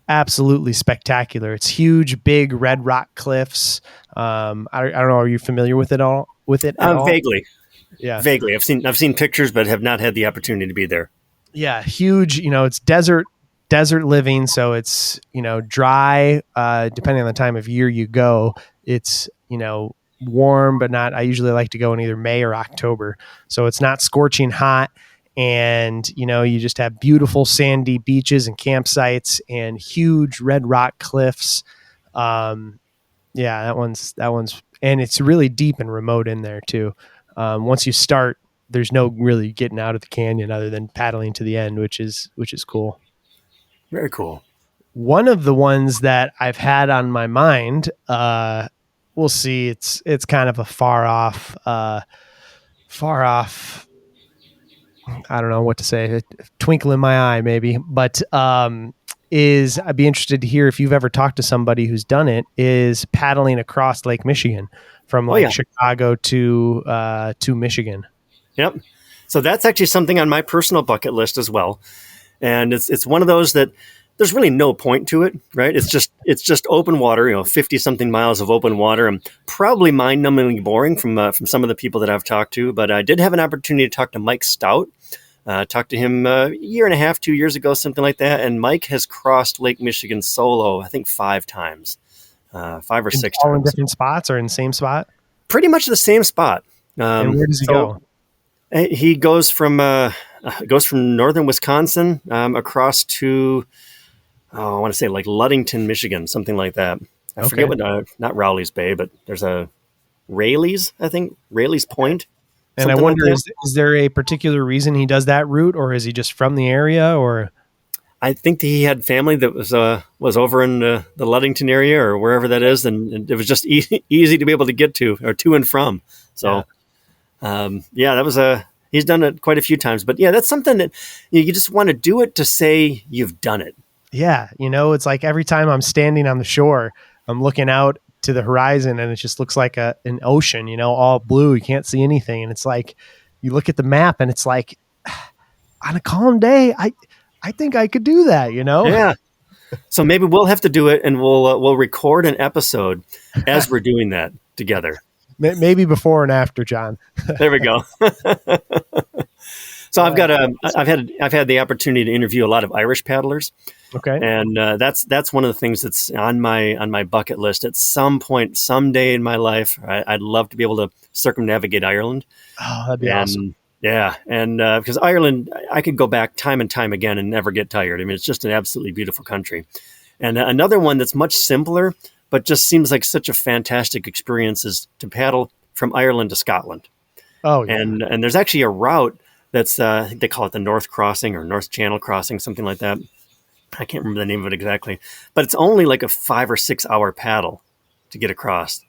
absolutely spectacular. It's huge, big red rock cliffs. I don't know. Are you familiar with it all? At all? Vaguely. Yeah. Vaguely. I've seen pictures, but have not had the opportunity to be there. Yeah, huge. It's desert living, so it's dry. Depending on the time of year you go, it's warm, but not. I usually like to go in either May or October, so it's not scorching hot, and you just have beautiful sandy beaches and campsites and huge red rock cliffs. Yeah, that one's, and it's really deep and remote in there too. Once you start, there's no really getting out of the canyon other than paddling to the end, which is cool. Very cool. One of the ones that I've had on my mind, we'll see. It's kind of a far off. I don't know what to say. A twinkle in my eye, maybe, but I'd be interested to hear if you've ever talked to somebody who's done it. Is paddling across Lake Michigan from Chicago to Michigan. Yep. So that's actually something on my personal bucket list as well. And it's one of those that there's really no point to it, right? It's just open water, 50 something miles of open water, and probably mind-numbingly boring from some of the people that I've talked to. But I did have an opportunity to talk to Mike Stout. Talked to him a year and a half, 2 years ago, something like that. And Mike has crossed Lake Michigan solo, I think 5 times, 5 or 6 all times. In different spots or in the same spot? Pretty much the same spot. And where does he go? He goes from northern Wisconsin across to, I want to say like Ludington, Michigan, something like that. I forget what, not Rowley's Bay, but there's a Rayleigh's, I think, Rayleigh's Point. And I wonder, is there a particular reason he does that route, or is he just from the area? Or I think that he had family that was over in the Ludington area or wherever that is, and it was just easy to be able to get to or to and from. So, that was he's done it quite a few times. But yeah, that's something that you just want to do it to say you've done it. Yeah, it's like every time I'm standing on the shore, I'm looking out to the horizon and it just looks like an ocean, all blue. You can't see anything. And it's like, you look at the map and it's like, on a calm day, I think I could do that, Yeah. So maybe we'll have to do it and we'll record an episode as we're doing that together. Maybe before and after, John. There we go. So I've had the opportunity to interview a lot of Irish paddlers. Okay. And that's one of the things that's on my bucket list. At some point, someday in my life, I'd love to be able to circumnavigate Ireland. Oh, that'd be awesome. Yeah, and because Ireland, I could go back time and time again and never get tired. I mean, it's just an absolutely beautiful country. And another one that's much simpler, but just seems like such a fantastic experience is to paddle from Ireland to Scotland. Oh, yeah. And there's actually a route that's, I think they call it the North Crossing or North Channel Crossing, something like that. I can't remember the name of it exactly, but it's only like a 5 or 6 hour paddle to get across.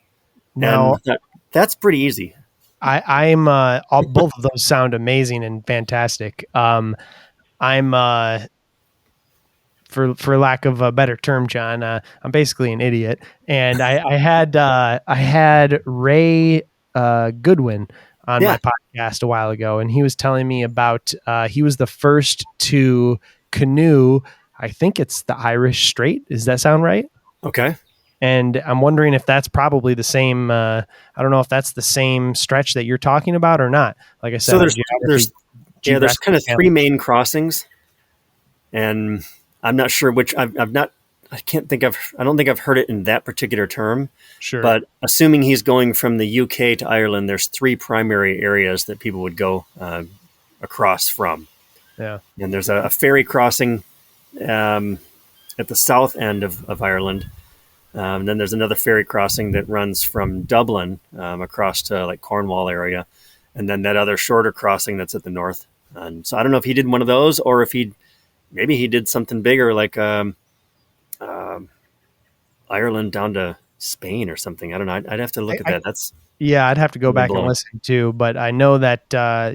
Now, and that's pretty easy. I'm both of those sound amazing and fantastic. I'm for lack of a better term, John, I'm basically an idiot. And I had Ray Goodwin on my podcast a while ago, and he was telling me about he was the first to canoe. I think it's the Irish Strait. Does that sound right? Okay. And I'm wondering if that's probably the same. I don't know if that's the same stretch that you're talking about or not. Like I said, so there's kind of 3 main crossings, and I'm not sure which. I've not I don't think I've heard it in that particular term. Sure. But assuming he's going from the UK to Ireland, there's three primary areas that people would go across from. Yeah. And there's a ferry crossing at the south end of Ireland. Then there's another ferry crossing that runs from Dublin across to like Cornwall area. And then that other shorter crossing that's at the north. And so I don't know if he did one of those or if maybe he did something bigger like Ireland down to Spain or something. I don't know. I'd have to look at that. I'd have to go back and blowing. listen too. But I know that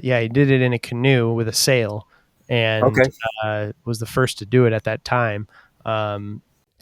he did it in a canoe with a sail, and was the first to do it at that time.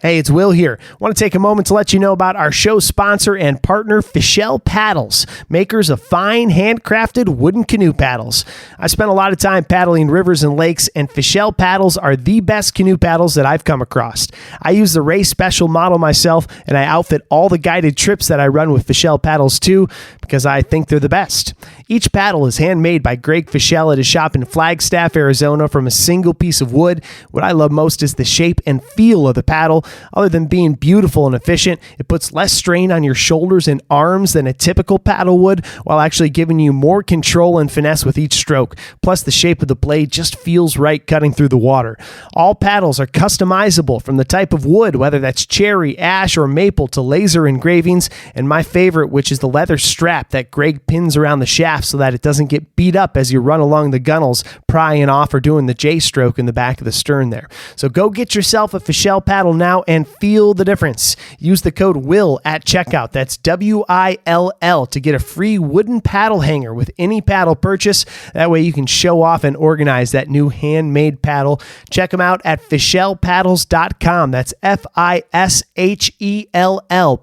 Hey, it's Will here. I want to take a moment to let you know about our show sponsor and partner, Fischel Paddles, makers of fine, handcrafted wooden canoe paddles. I spent a lot of time paddling rivers and lakes, and Fischel paddles are the best canoe paddles that I've come across. I use the Ray Special model myself, and I outfit all the guided trips that I run with Fischel paddles too, because I think they're the best. Each paddle is handmade by Greg Fischel at his shop in Flagstaff, Arizona, from a single piece of wood. What I love most is the shape and feel of the paddle. Other than being beautiful and efficient, it puts less strain on your shoulders and arms than a typical paddle would, while actually giving you more control and finesse with each stroke. Plus, the shape of the blade just feels right cutting through the water. All paddles are customizable from the type of wood, whether that's cherry, ash, or maple, to laser engravings, and my favorite, which is the leather strap that Greg pins around the shaft so that it doesn't get beat up as you run along the gunnels, prying off or doing the J-stroke in the back of the stern there. So go get yourself a Fischel paddle now and feel the difference. Use the code WILL at checkout. That's WILL to get a free wooden paddle hanger with any paddle purchase. That way you can show off and organize that new handmade paddle. Check them out at FischelPaddles.com. That's FISHELL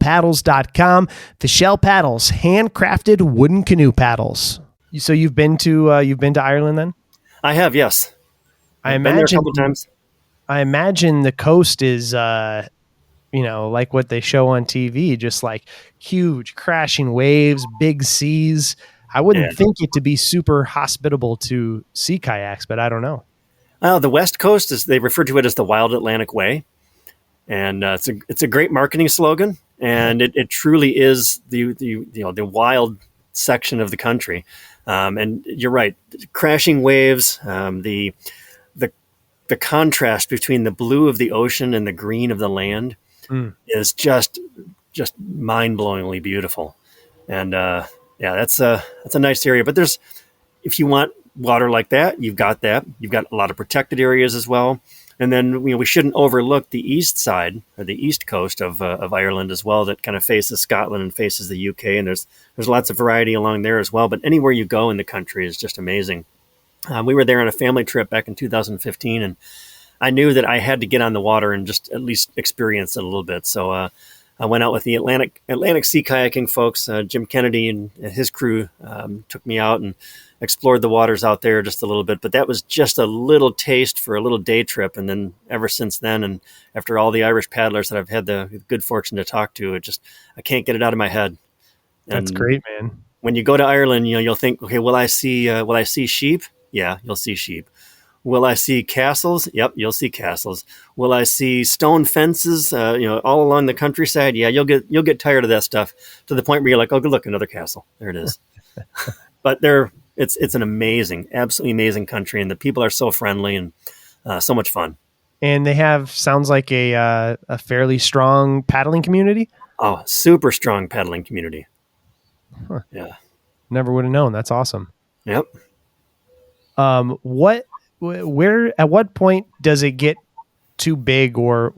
paddles.com. Fischel Paddles, handcrafted wooden canoe paddles. So you've been to Ireland then? I have, yes. I've been there a couple times. I imagine the coast is, like what they show on TV, just like huge crashing waves, big seas. I wouldn't think it to be super hospitable to sea kayaks, but I don't know. The West Coast they refer to it as the Wild Atlantic Way, and it's a great marketing slogan, and it truly is the wild section of the country. And you're right, crashing waves, the contrast between the blue of the ocean and the green of the land is just mind-blowingly beautiful. And that's a nice area. But if you want water like that, you've got that. You've got a lot of protected areas as well. And then we shouldn't overlook the east side or the east coast of Ireland as well, that kind of faces Scotland and faces the UK. And there's lots of variety along there as well. But anywhere you go in the country is just amazing. We were there on a family trip back in 2015, and I knew that I had to get on the water and just at least experience it a little bit. So I went out with the Atlantic Sea Kayaking folks. Jim Kennedy and his crew took me out and explored the waters out there just a little bit. But that was just a little taste for a little day trip. And then ever since then, and after all the Irish paddlers that I've had the good fortune to talk to, I can't get it out of my head. That's great, man. When you go to Ireland, you'll think, okay, will I see sheep? Yeah, you'll see sheep. Will I see castles? Yep, you'll see castles. Will I see stone fences? All along the countryside. Yeah, you'll get tired of that stuff to the point where you're like, oh, good, look, another castle. There it is. But it's an amazing, absolutely amazing country, and the people are so friendly and so much fun. And they sounds like a fairly strong paddling community. Oh, super strong paddling community. Huh. Yeah, never would have known. That's awesome. Yep. Where at what point does it get too big, or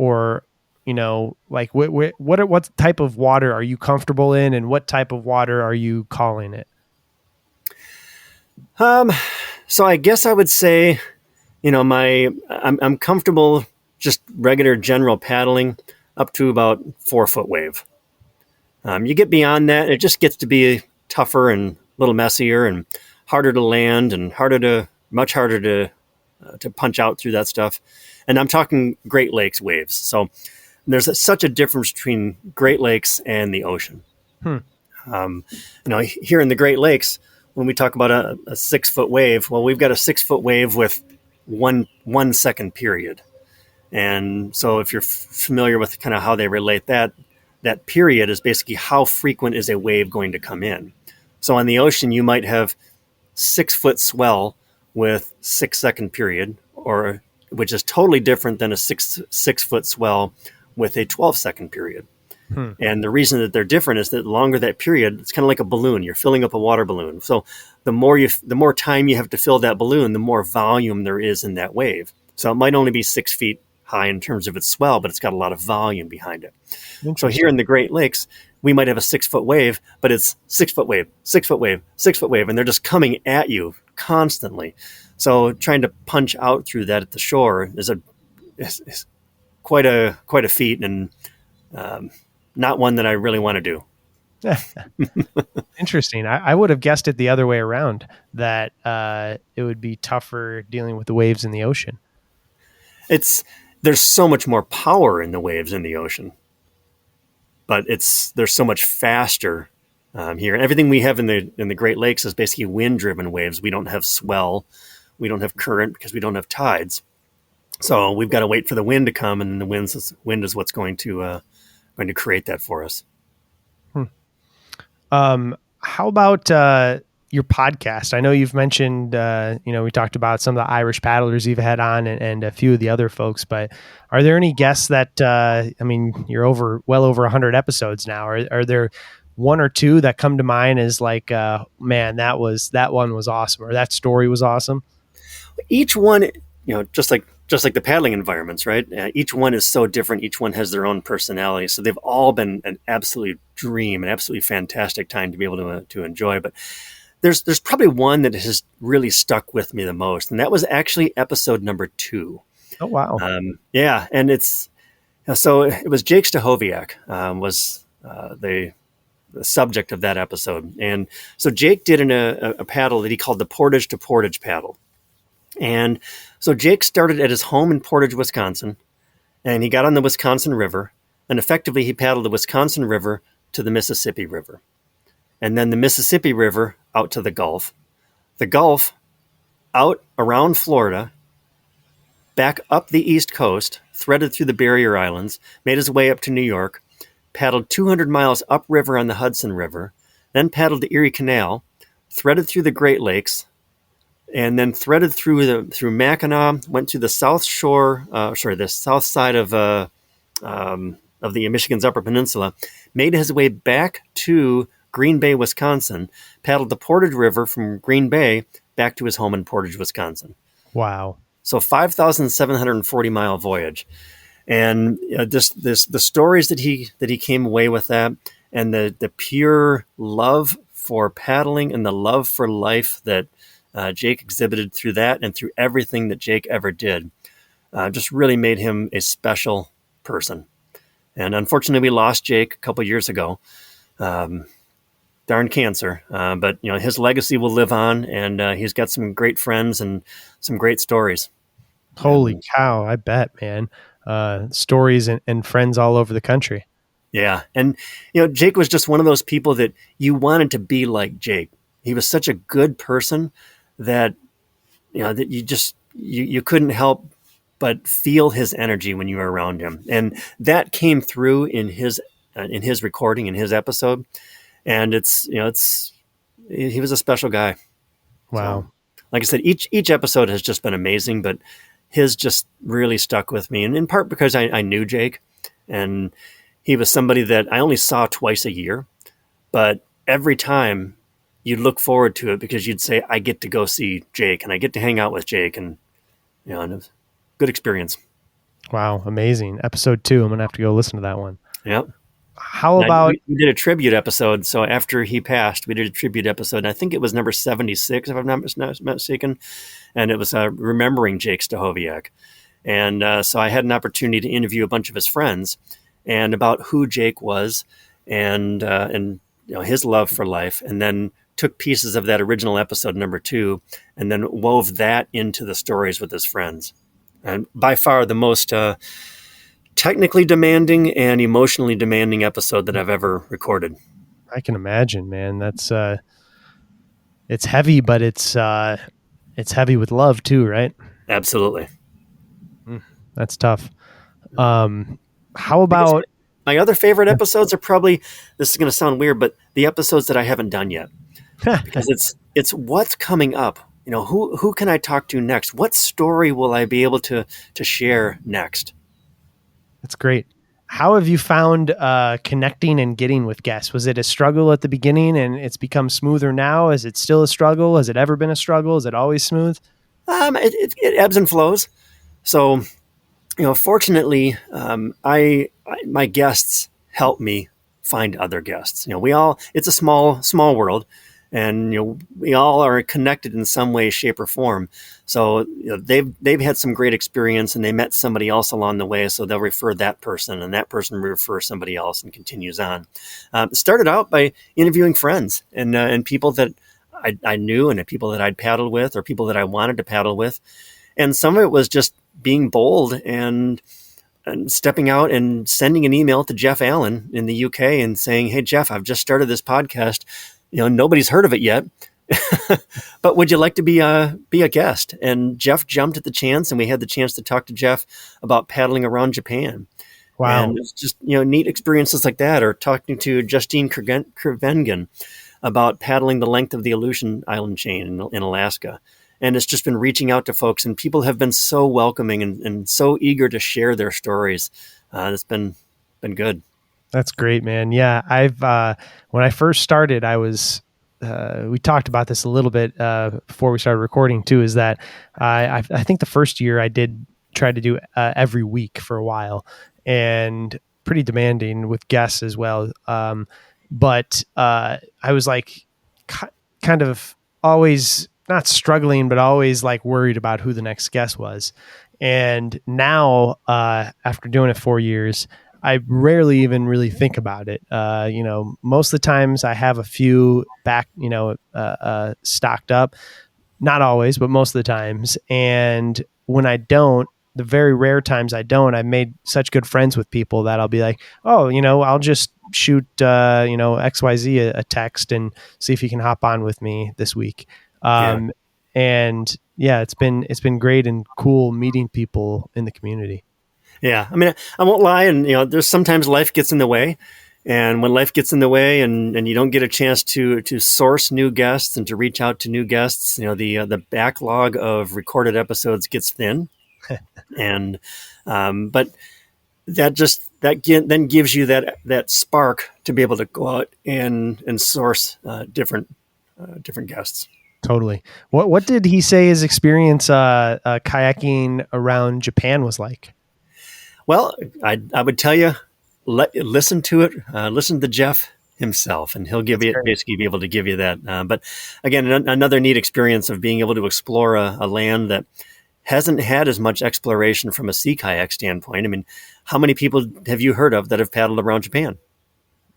what type of water are you comfortable in, and what type of water are you calling it? So I guess I would say, I'm comfortable just regular general paddling up to about 4-foot wave. You get beyond that, it just gets to be tougher and a little messier and harder to land and much harder to punch out through that stuff. And I'm talking Great Lakes waves. So there's such a difference between Great Lakes and the ocean. Here in the Great Lakes, when we talk about a 6-foot wave, well, we've got a 6-foot wave with one second period. And so if you're familiar with kind of how they relate that, that period is basically how frequent is a wave going to come in. So on the ocean, you might have 6-foot swell with 6-second period, or which is totally different than a 6-foot swell with a 12-second period. And the reason that they're different is that the longer that period, it's kind of like a balloon. You're filling up a water balloon. So the more time you have to fill that balloon, the more volume there is in that wave. So it might only be 6 feet high in terms of its swell, but it's got a lot of volume behind it. So here in the Great Lakes, we might have a 6-foot wave, but it's 6-foot wave, 6-foot wave, 6-foot wave, and they're just coming at you constantly. So trying to punch out through that at the shore is quite a feat, and not one that I really want to do. Interesting. I would have guessed it the other way around, that it would be tougher dealing with the waves in the ocean. There's so much more power in the waves in the ocean, but they're so much faster here. And everything we have in the Great Lakes is basically wind-driven waves. We don't have swell, we don't have current because we don't have tides. So we've got to wait for the wind to come, and the wind is what's going to create that for us. How about your podcast? I know you've mentioned, we talked about some of the Irish paddlers you've had on, and a few of the other folks, but are there any guests that, you're well over 100 episodes now. Are there one or two that come to mind as like, man, that one was awesome, or that story was awesome? Each one, just like the paddling environments, right? Each one is so different. Each one has their own personality. So they've all been an absolute dream, an absolutely fantastic time to be able to enjoy. But there's probably one that has really stuck with me the most, and that was actually episode number 2. Oh, wow. Yeah. And it was Jake Stahoviak was the subject of that episode. And so Jake did a paddle that he called the Portage to Portage paddle. And so Jake started at his home in Portage, Wisconsin, and he got on the Wisconsin River, and effectively he paddled the Wisconsin River to the Mississippi River, and then the Mississippi River out to the Gulf out around Florida, back up the East Coast, threaded through the Barrier Islands, made his way up to New York, paddled 200 miles upriver on the Hudson River, then paddled the Erie Canal, threaded through the Great Lakes, and then threaded through Mackinac, went to the south side of the Michigan's Upper Peninsula, made his way back to Green Bay, Wisconsin, paddled the Portage River from Green Bay back to his home in Portage, Wisconsin. Wow. So 5,740-mile voyage. And the stories that he came away with that, and the pure love for paddling and the love for life that Jake exhibited through that and through everything that Jake ever did, just really made him a special person. And unfortunately, we lost Jake a couple years ago. Darn cancer. But his legacy will live on, and he's got some great friends and some great stories. Holy cow. I bet, man. Stories and friends all over the country. Yeah. And, Jake was just one of those people that you wanted to be like Jake. He was such a good person that, that you couldn't help but feel his energy when you were around him. And that came through in his recording, in his episode. And he was a special guy. Wow. So, like I said, each episode has just been amazing, but his just really stuck with me. And in part because I knew Jake, and he was somebody that I only saw twice a year, but every time you'd look forward to it because you'd say, I get to go see Jake and I get to hang out with Jake, and and it was a good experience. Wow. Amazing. Episode 2. I'm going to have to go listen to that one. Yep. How about... We did a tribute episode. So after he passed, we did a tribute episode. And I think it was number 76, if I'm not mistaken. And it was remembering Jake Stahoviak. And so I had an opportunity to interview a bunch of his friends and about who Jake was and his love for life. And then took pieces of that original episode number 2 and then wove that into the stories with his friends. And by far the most technically demanding and emotionally demanding episode that I've ever recorded. I can imagine, man. That's it's heavy, but it's heavy with love too, right? Absolutely. That's tough. How about My other favorite episodes are probably, this is going to sound weird, but the episodes that I haven't done yet, because it's what's coming up. You know, who can I talk to next? What story will I be able to share next? That's great. How have you found connecting and getting with guests? Was it a struggle at the beginning and it's become smoother now? Is it still a struggle? Has it ever been a struggle? Is it always smooth? It ebbs and flows. So, fortunately, my guests help me find other guests. It's a small world, and we all are connected in some way, shape, or form. So they've had some great experience, and they met somebody else along the way, so they'll refer that person, and that person will refer somebody else, and continues on. It started out by interviewing friends and people that I knew, and people that I'd paddled with, or people that I wanted to paddle with, and some of it was just being bold and stepping out and sending an email to Jeff Allen in the UK and saying, "Hey Jeff, I've just started this podcast. Nobody's heard of it yet, but would you like to be a guest?" And Jeff jumped at the chance, and we had the chance to talk to Jeff about paddling around Japan. Wow. And it's just, neat experiences like that, or talking to Justine Krevengen about paddling the length of the Aleutian Island chain in Alaska. And it's just been reaching out to folks, and people have been so welcoming and so eager to share their stories. It's been good. That's great, man. Yeah. When I first started, we talked about this a little bit before we started recording too, is that I think the first year I did try to do every week for a while, and pretty demanding with guests as well. But I was like kind of always not struggling, but always like worried about who the next guest was. And now, after doing it 4 years, I rarely even really think about it. Most of the times I have a few back, stocked up, not always, but most of the times. And when I don't, the very rare times I don't, I've made such good friends with people that I'll be like, oh, I'll just shoot, XYZ a text and see if he can hop on with me this week. And yeah, it's been great and cool meeting people in the community. Yeah. I mean, I won't lie. And, there's sometimes life gets in the way, and when life gets in the way and you don't get a chance to source new guests and to reach out to new guests, the backlog of recorded episodes gets thin. And, but then gives you that spark to be able to go out and source different guests. Totally. What did he say his experience kayaking around Japan was like? Well, I would tell you, listen to it. Listen to Jeff himself, and he'll basically be able to give you that. But again, another neat experience of being able to explore a land that hasn't had as much exploration from a sea kayak standpoint. I mean, how many people have you heard of that have paddled around Japan?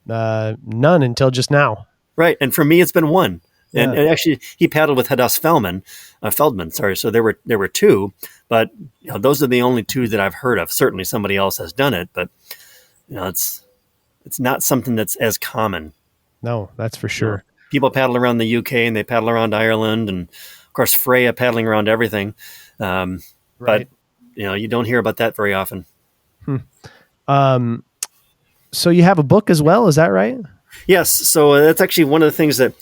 None until just now. Right. And for me, it's been one. Yeah. And actually, he paddled with Hadass Feldman. Sorry. So there were two, but those are the only two that I've heard of. Certainly somebody else has done it, but it's not something that's as common. No, that's for sure. People paddle around the UK, and they paddle around Ireland, and of course Freya paddling around everything. Right. But you don't hear about that very often. So you have a book as well, is that right? Yes. So that's actually one of the things that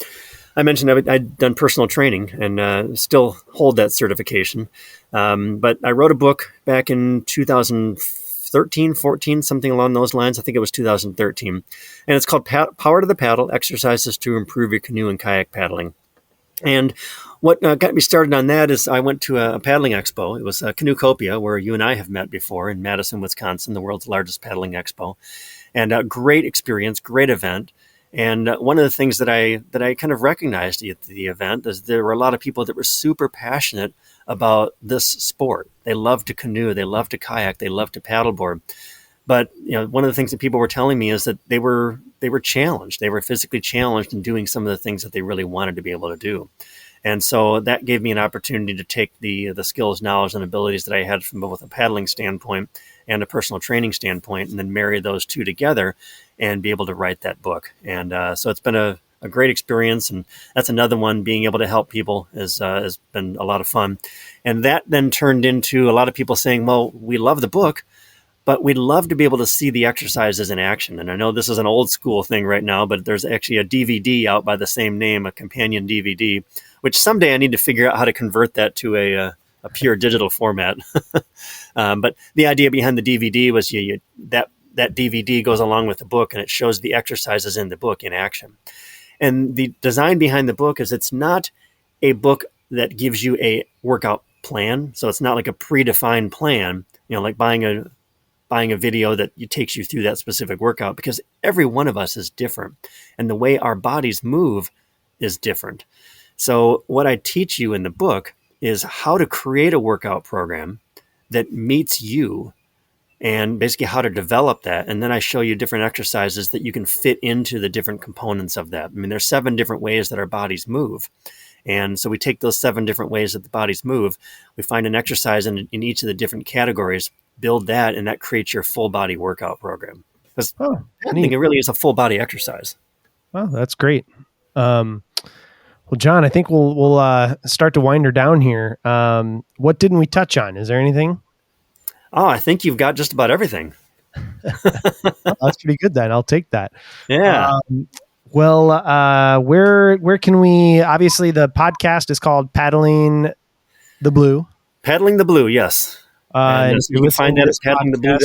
I mentioned. I'd done personal training and still hold that certification. But I wrote a book back in 2013, 14, something along those lines. I think it was 2013. And it's called Power to the Paddle, Exercises to Improve Your Canoe and Kayak Paddling. And what got me started on that is I went to a paddling expo. It was Canoecopia, where you and I have met before, in Madison, Wisconsin, the world's largest paddling expo. And a great experience, great event. And one of the things that I kind of recognized at the event is there were a lot of people that were super passionate about this sport. They love to canoe, they love to kayak, they love to paddleboard. But one of the things that people were telling me is that they were challenged. They were physically challenged in doing some of the things that they really wanted to be able to do. And so that gave me an opportunity to take the skills, knowledge, and abilities that I had from both a paddling standpoint and a personal training standpoint, and then marry those two together and be able to write that book. And so it's been a a great experience. And that's another one, being able to help people has been a lot of fun. And that then turned into a lot of people saying, well, we love the book, but we'd love to be able to see the exercises in action. And I know this is an old school thing right now, but there's actually a DVD out by the same name, a companion DVD, which someday I need to figure out how to convert that to a pure digital format. But the idea behind the DVD was that DVD goes along with the book, and it shows the exercises in the book in action. And the design behind the book is it's not a book that gives you a workout plan. So it's not like a predefined plan, like buying a video that takes you through that specific workout, because every one of us is different and the way our bodies move is different. So what I teach you in the book is how to create a workout program that meets you and basically how to develop that. And then I show you different exercises that you can fit into the different components of that. I mean, there's 7 different ways that our bodies move. And so we take those 7 different ways that the bodies move, we find an exercise in each of the different categories, build that, and that creates your full body workout program. Because I think it really is a full body exercise. Well, that's great. Well, John, I think we'll start to wind her down here. What didn't we touch on? Is there anything? Oh, I think you've got just about everything. Well, that's pretty good then. I'll take that. Yeah. Where can we, obviously the podcast is called Paddling the Blue. Paddling the Blue, yes. And you can find that at Paddling the Blue.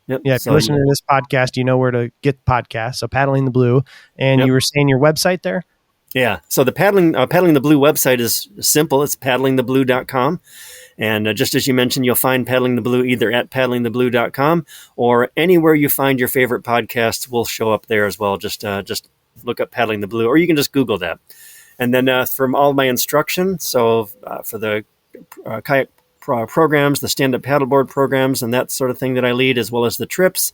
Yep. Yeah, if you're listening to this podcast, you know where to get podcasts. So Paddling the Blue. And you were saying your website there? Yeah. So the Paddling the Blue website is simple. It's paddlingtheblue.com. And just as you mentioned, you'll find Paddling the Blue either at paddlingtheblue.com or anywhere you find your favorite podcasts will show up there as well. Just look up Paddling the Blue, or you can just Google that. And then from all my instruction, so for the kayak programs, the stand-up paddleboard programs, and that sort of thing that I lead, as well as the trips.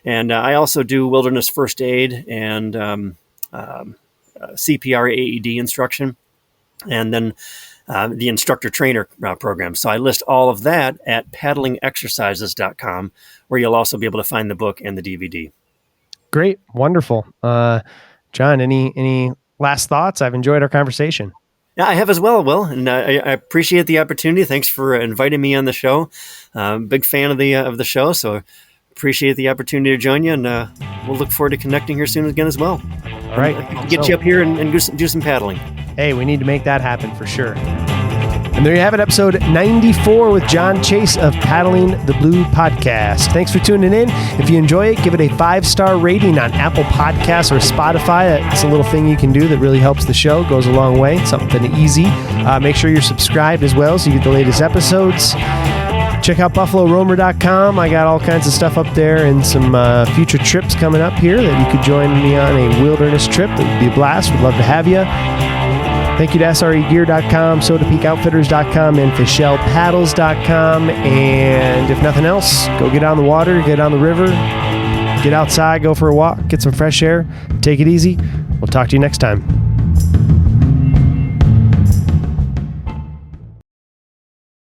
And I also do wilderness first aid and CPR AED instruction, and then the instructor trainer program. So I list all of that at paddlingexercises.com, where you'll also be able to find the book and the DVD. Great. Wonderful. John, any last thoughts? I've enjoyed our conversation. Yeah, I have as well, Will, and I appreciate the opportunity. Thanks for inviting me on the show. Big fan of the show, so appreciate the opportunity to join you, and we'll look forward to connecting here soon again as well. All right. Get you up here and do some paddling. Hey, we need to make that happen for sure. And there you have it, episode 94 with John Chase of Paddling the Blue podcast. Thanks for tuning in. If you enjoy it, give it a 5-star rating on Apple Podcasts or Spotify. It's a little thing you can do that really helps the show, goes a long way. It's something easy. Make sure you're subscribed as well so you get the latest episodes. Check out BuffaloRoamer.com. I got all kinds of stuff up there and some future trips coming up here that you could join me on a wilderness trip. That would be a blast. We'd love to have you. Thank you to SREgear.com, SodaPeakOutfitters.com, and FishelPaddles.com. And if nothing else, go get on the water, get on the river, get outside, go for a walk, get some fresh air. Take it easy. We'll talk to you next time.